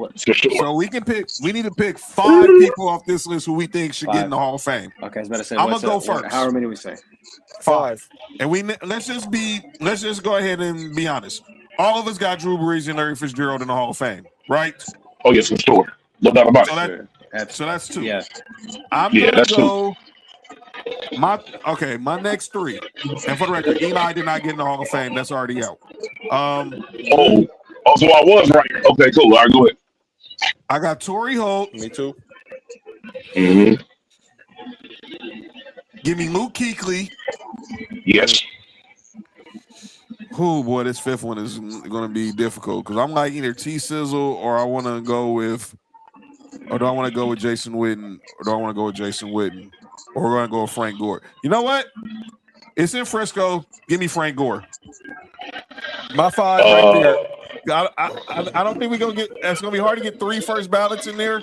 so we need to pick 5 people off this list who we think should get in the Hall of Fame. Okay, I was about to say. I'm gonna go first. How many do we say? 5. And let's just go ahead and be honest. All of us got Drew Brees and Larry Fitzgerald in the Hall of Fame, right? Oh yes, for sure. No doubt about it. So that's 2. Yeah. I'm gonna go. My next 3. And for the record, Eli did not get in the Hall of Fame. That's already out. So I was right. Okay, cool. All right, go ahead. I got Torrey Holt. Me too. Mm-hmm. Give me Luke Kuechly. Yes. Oh boy, this 5th one is going to be difficult because I'm like either T-Sizzle or I want to go with, or do I want to go with Jason Witten, or do I want to go with Jason Witten, or we're going to go with Frank Gore. You know what? It's in Frisco. Give me Frank Gore. My 5 right there. I don't think we're going to get – it's going to be hard to get 3 first ballots in there,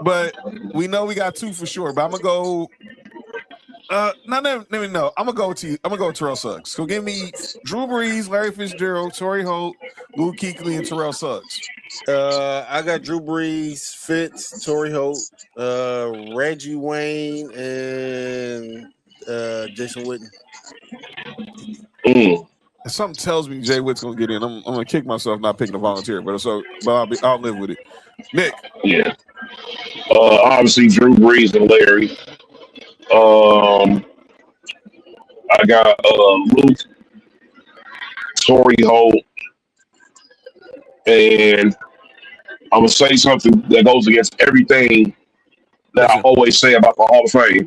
but we know we got 2 for sure. But I'm going to go no. I'm going to go with Terrell Suggs. So give me Drew Brees, Larry Fitzgerald, Torrey Holt, Luke Kuechly, and Terrell Suggs. I got Drew Brees, Fitz, Torrey Holt, Reggie Wayne, and Jason Witten. Something tells me Jay Witt's gonna get in. I'm gonna kick myself not picking a volunteer, but I'll live with it. Nick. Yeah. Obviously Drew Brees and Larry. I got Luke, Torrey Holt, and I'm gonna say something that goes against everything that I always say about the Hall of Fame.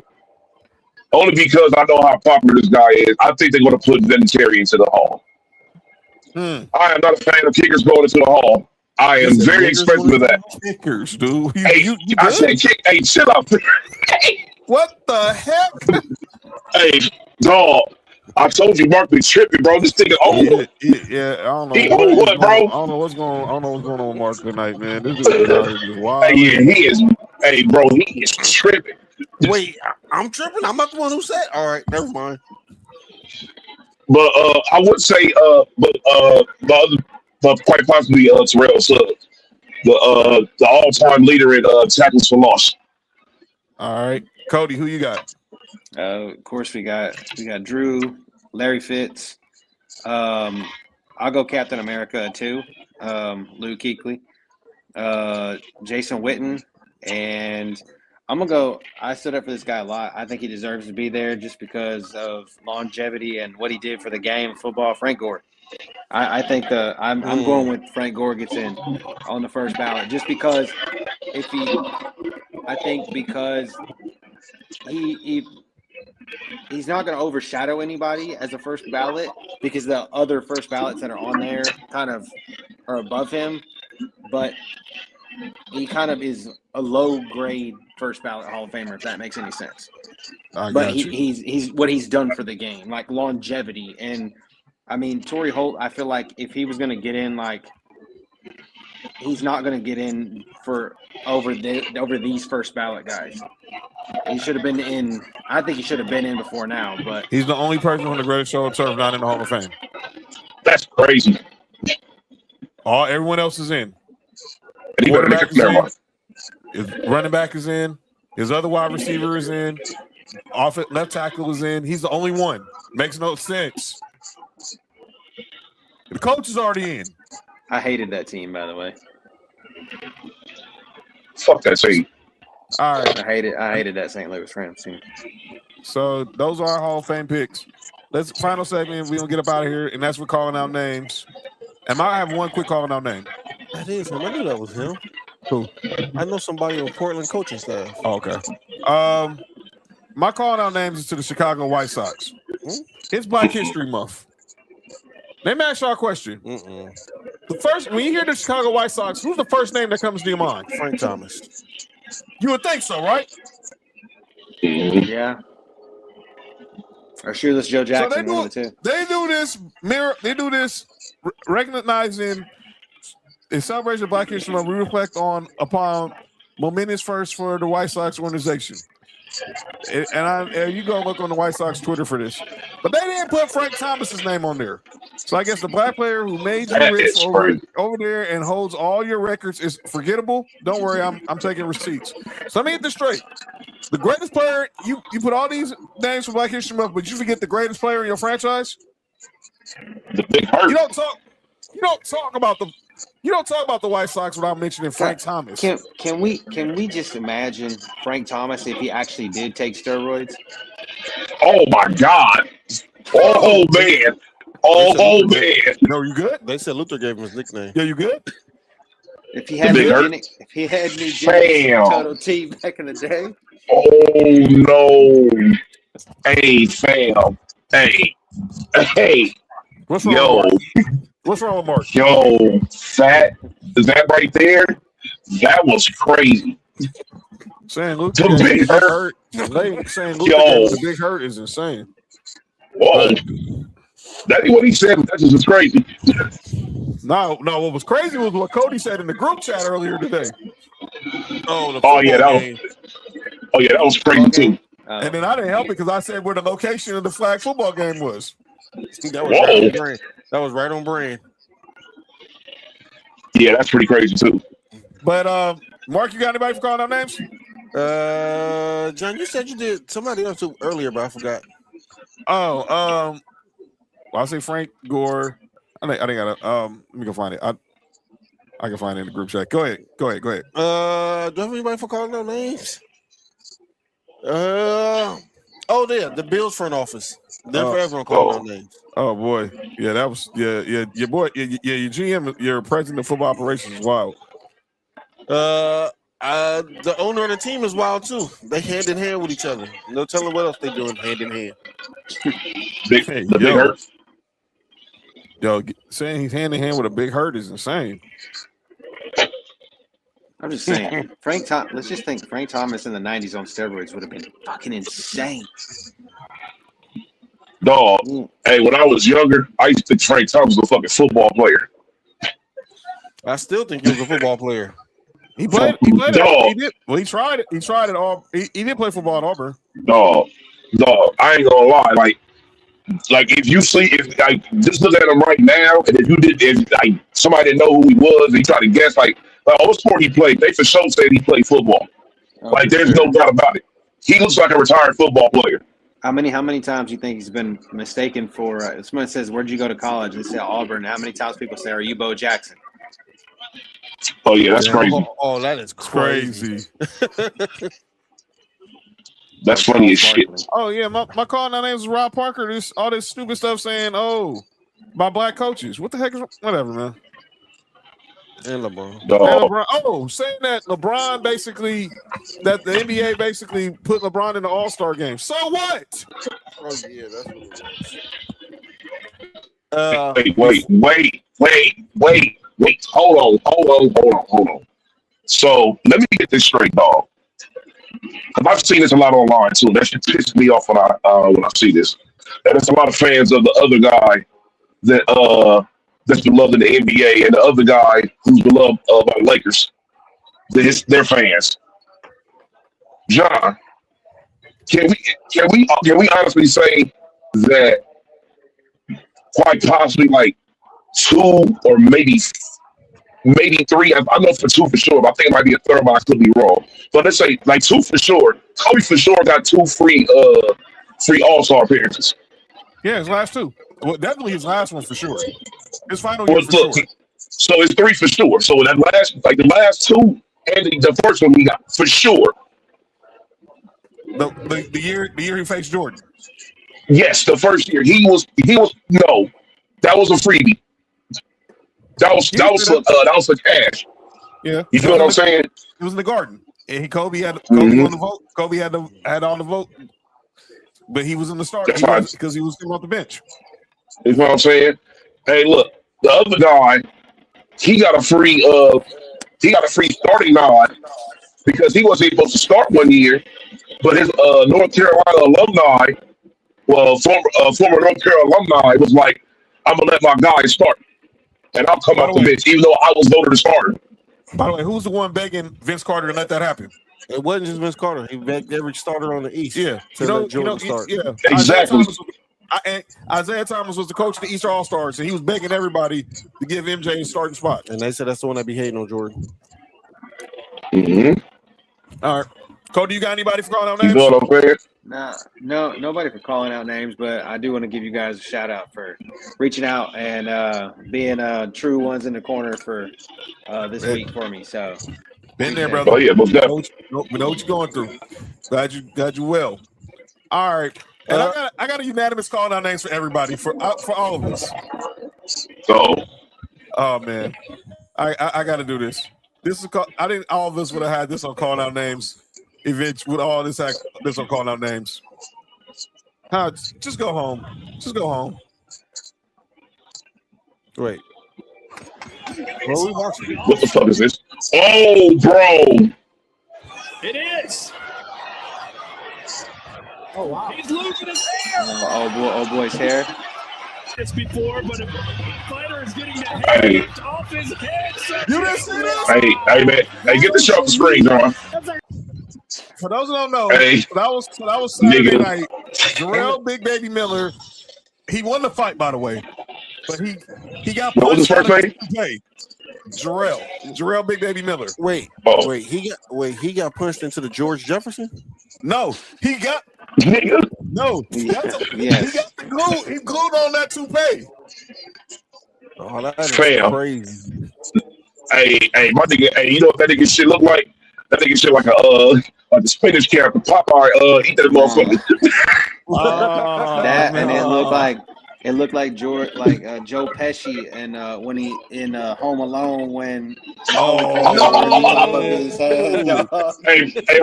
Only because I know how popular this guy is. I think they're going to put Vinatieri into the Hall. I am not a fan of kickers going into the hall. I am very expensive of that. Kickers, dude. Hey, I said kick. Hey, chill out. Hey. What the heck? Hey, dog. I told you Mark be tripping, bro. This nigga Yeah, I don't know. He what, bro? I don't know what's going on with Mark tonight, man. This dude out here just wild. Hey, yeah, he is. Hey, bro, he is tripping. Wait, I'm tripping. I'm not the one who said. All right, never mind. But I would say, but quite possibly Terrell Suggs, the all-time leader in tackles for loss. All right, Cody, who you got? Of course, we got Drew, Larry Fitz. I'll go Captain America too. Luke Kuechly, Jason Witten, and I'm gonna go. I stood up for this guy a lot. I think he deserves to be there just because of longevity and what he did for the game of football. Frank Gore. I think I'm going with Frank Gore gets in on the first ballot just because because he's not going to overshadow anybody as a first ballot because the other first ballots that are on there kind of are above him, but he kind of is a low grade first ballot Hall of Famer, if that makes any sense. But he's what he's done for the game, like longevity. And I mean, Torrey Holt, I feel like if he was going to get in, like he's not going to get in for over these first ballot guys. He should have been in. I think he should have been in before now, but he's the only person on the greatest show on turf not in the Hall of Fame. That's crazy. Everyone else is in. And he better make it. His running back is in. His other wide receiver is in. Left tackle is in. He's the only one. Makes no sense. The coach is already in. I hated that team, by the way. Fuck that team. All right. I hated that St. Louis Rams team. So those are our Hall of Fame picks. Final segment. We're gonna get up out of here, and that's for calling out names. And I have one quick calling out name. That is him. I knew that was him. Who? I know somebody on Portland coaching staff. Oh, okay. My calling out names is to the Chicago White Sox. It's Black History Month. Let me ask y'all a question. The first, when you hear the Chicago White Sox, who's the first name that comes to your mind? Frank Thomas. You would think so, right? Yeah. Or Shoeless Joe Jackson, one of the two. They do this recognizing in celebration of Black History Month. We reflect upon momentous first for the White Sox organization. And you go look on the White Sox Twitter for this. But they didn't put Frank Thomas's name on there. So I guess the black player who made you rich over there and holds all your records is forgettable. Don't worry, I'm taking receipts. So let me get this straight. The greatest player, you put all these names for Black History Month, but you forget the greatest player in your franchise? The Big Hurt. You don't talk about the White Sox without mentioning Frank Thomas. Can we just imagine Frank Thomas if he actually did take steroids? Oh my God! Oh man! Oh man! No, you good? They said Luther gave him his nickname. Yeah, you good? If he had New Total T back in the day. Oh no! Hey fam! Hey! What's wrong? What's wrong with Mark? Yo, that right there, that was crazy. Saying Luke the Big Hurt. Saying Luke the Big Hurt is insane. Whoa. That ain't what he said, but that's just crazy. No, what was crazy was what Cody said in the group chat earlier today. That was crazy too. And then I didn't help it because I said where the location of the flag football game was. That was right on brand. Yeah, that's pretty crazy too. But Mark, you got anybody for calling out names? John, you said you did somebody else earlier, but I forgot. Well, I'll say Frank Gore. I think I got let me go find it. I can find it in the group chat. Go ahead. Do I have anybody for calling out names? The Bills front office. They're forever on calling out names. Oh boy, yeah, that was your boy, your GM, your president of football operations is wild. The owner of the team is wild too. They hand in hand with each other. No telling what else they doing hand in hand. Big Hurt. Yo, saying he's hand in hand with a big hurt is insane. I'm just saying, let's just think Frank Thomas in the 90s on steroids would have been fucking insane. Dog. Hey, when I was younger, I used to think Frank Thomas was a fucking football player. I still think he was a football player. He played. Dog. He did. Well, he tried it. He tried it all. He did play football at Auburn. Dog. I ain't gonna lie. Like if you see, just look at him right now, and if somebody didn't know who he was, and he tried to guess, like what sport he played, they for sure said he played football. There's no doubt about it. He looks like a retired football player. How many times do you think he's been mistaken for? Someone says, "Where'd you go to college?" They say Auburn. How many times people say, "Are you Bo Jackson?" Oh yeah, that's crazy. Oh, that is crazy. That's funny as shit. Oh yeah, my call now name is Rob Parker. All this stupid stuff saying, by black coaches. What the heck is whatever, man? And LeBron. Saying that LeBron that the NBA basically put LeBron in the All-Star game. So what? Oh yeah, that's what it was. Wait. Hold on. So let me get this straight, dog. Because I've seen this a lot online too. That shit pisses me off when I see this. And there's a lot of fans of the other guy that's beloved in the NBA, and the other guy who's beloved by the Lakers. They're fans. John, can we honestly say that quite possibly like 2 or maybe 3? I know for 2 for sure, but I think it might be a third, but I could be wrong. But let's say like 2 for sure. Kobe for sure got 2 free All-Star appearances. Yeah, his last 2. Well, definitely his last one for sure. His final year for sure. So it's 3 for sure. So the last 2 and the first one he got for sure. The year he faced Jordan. Yes, the first year he was no, that was a freebie. That was for cash. Yeah, you feel what I'm saying? It was in the Garden, and Kobe on the vote. Kobe had on the vote, but he was in the start because he was coming off the bench. You know what I'm saying? Hey, look, the other guy, he got a free starting nod because he wasn't supposed to start one year, but his North Carolina alumni, former North Carolina alumni, was like, "I'm gonna let my guy start, and I'll come off the bench, even though I was voted to start." By the way, who's the one begging Vince Carter to let that happen? It wasn't just Vince Carter. He begged every starter on the East. Yeah, start. Yeah, exactly. Isaiah Thomas was the coach of the Easter All-Stars, and he was begging everybody to give MJ a starting spot. And they said that's the one that be hating on Jordan. Mm-hmm. All right, Cody, you got anybody for calling out names? You know what I'm saying? No, nobody for calling out names, but I do want to give you guys a shout out for reaching out and being true ones in the corner for this week for me. So been there, brother. Oh yeah, most definitely. We know what you're going through. Glad you well. All right. And I got a unanimous calling out names for everybody, for all of us. Oh man, I got to do this. This is I think all of us would have had this on calling out names. Event with all this on calling out names. Just go home. Just go home. Wait. What are we watching? What the fuck is this? Oh, bro. It is. Oh wow. He's losing his hair. Oh boy's hair. This before, but a fighter is getting the hair off his head. You didn't see this? Hey man. Hey, get the shot off the screen, John. For those who don't know, hey, that was Saturday night. Jarrell Big Baby Miller, he won the fight, by the way, but he got punched. What was his first name? Jarrell Big Baby Miller. Wait, he got punched into the George Jefferson? No, he got no. He got the glue. He glued on that toupee. Oh, that is crazy. Hey, my nigga. Hey, you know what that nigga shit look like? That nigga shit like a spinach character. Popeye, eat that motherfucker. And it looked like George, Joe Pesci, and when he in Home Alone when. Hey, hold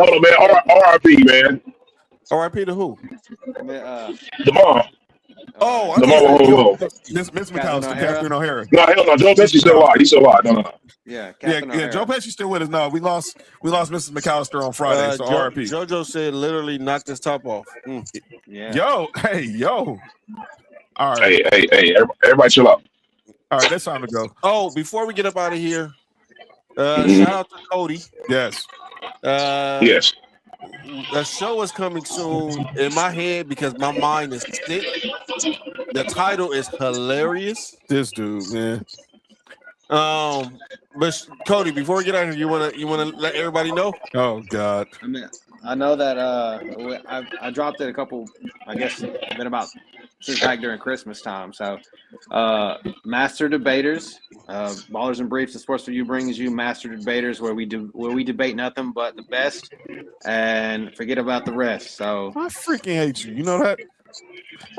on, man. R.I.P. man. R.I.P. to who? The mom. Oh, I No, thought you whoa. Miss McAllister, Catherine O'Hara. No, hell no. Joe Pesci's still alive. He's still alive. No. Yeah, Yeah. Joe Pesci's still with us. No, we lost Mrs. McAllister on Friday. So RIP. JoJo said literally knocked his top off. Yeah. Yo. All right. Hey. Everybody chill out. All right, that's time to go. Oh, before we get up out of here, shout out to Cody. Yes. Yes. The show is coming soon in my head because my mind is sick. The title is hilarious. This dude, man. But Cody, before we get out of here, you wanna let everybody know? Oh God. I mean, I know that I dropped it a couple. I guess been about since back during Christmas time. So, Master Debaters, Ballers and Briefs, the Sports4U brings you Master Debaters, where we debate nothing but the best and forget about the rest. So I freaking hate you. You know that?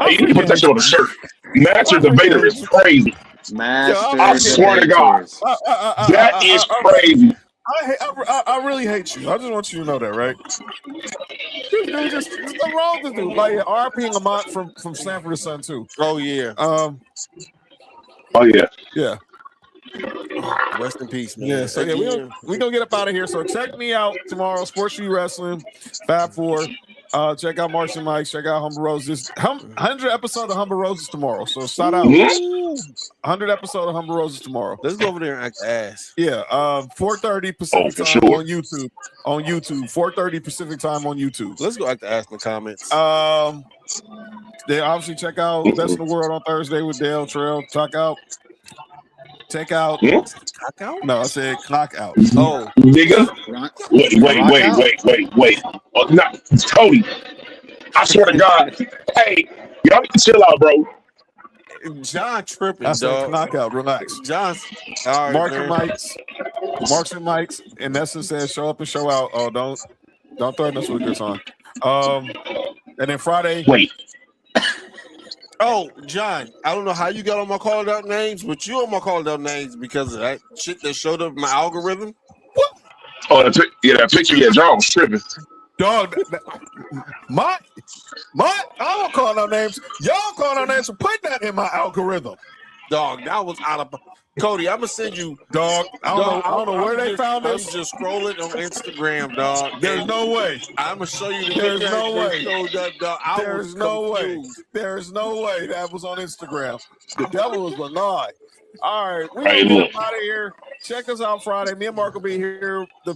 Hey, you need to put that shit on the shirt. Master Debater is crazy. Master I swear to God, that is crazy. I really hate you. I just want you to know that, right? Dude, just nothing wrong with this dude. Like RP Lamont from Sanford the Sun too. Oh yeah. Oh yeah. Yeah. Rest in peace, man. Yeah. So yeah, we gonna get up out of here. So check me out tomorrow. Sports4U Wrestling, Fab 4. Check out Martian Mike. Check out Humble Roses. 100 episode of Humble Roses tomorrow. So shout out. 100 episode of Humble Roses tomorrow. Let's go over there and act ass. Yeah. 4:30 Pacific time on YouTube. 4:30 Pacific time on YouTube. Let's go act ass in the comments. They obviously check out Best in the World on Thursday with Dale Trail. Check out. Clock out? No, I said clock out. Oh, nigga. Wait. No, Cody. I swear to God. Hey, y'all need to chill out, bro. John tripping, I said dog. clock out. Relax. John. All right, Marks and Mikes. In essence, says show up and show out. Oh, don't threaten us with a good song. And then Friday. Wait. Oh, John, I don't know how you got on my called out names, but you on my called out names because of that shit that showed up in my algorithm. What? Oh, that picture. Yeah, John was tripping. Dog, my, I don't call no names. Y'all call no names for putting that in my algorithm. Dog, that was out of. Cody, I'm gonna send you. Dog, I don't know where they found this. I'm just scrolling on Instagram, dog. There's no way. I'm gonna show you the There's no way. There's no way. There's no way that was on Instagram. The devil was a lie. All right, we're gonna get out of here. Check us out Friday. Me and Mark will be here. The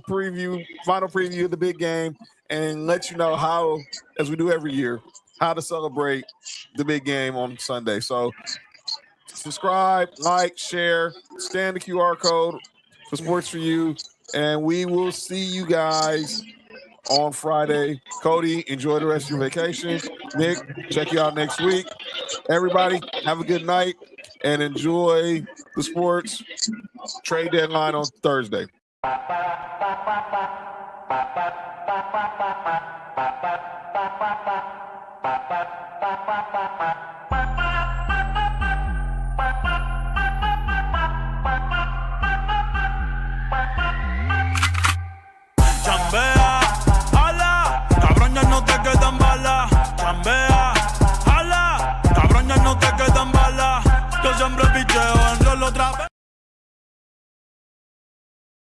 final preview of the big game, and let you know how, as we do every year, how to celebrate the big game on Sunday. So subscribe, like, share, scan the QR code for Sports4U, and we will see you guys on Friday. Cody, enjoy the rest of your vacation. Nick, check you out next week. Everybody, have a good night and enjoy the sports trade deadline on Thursday.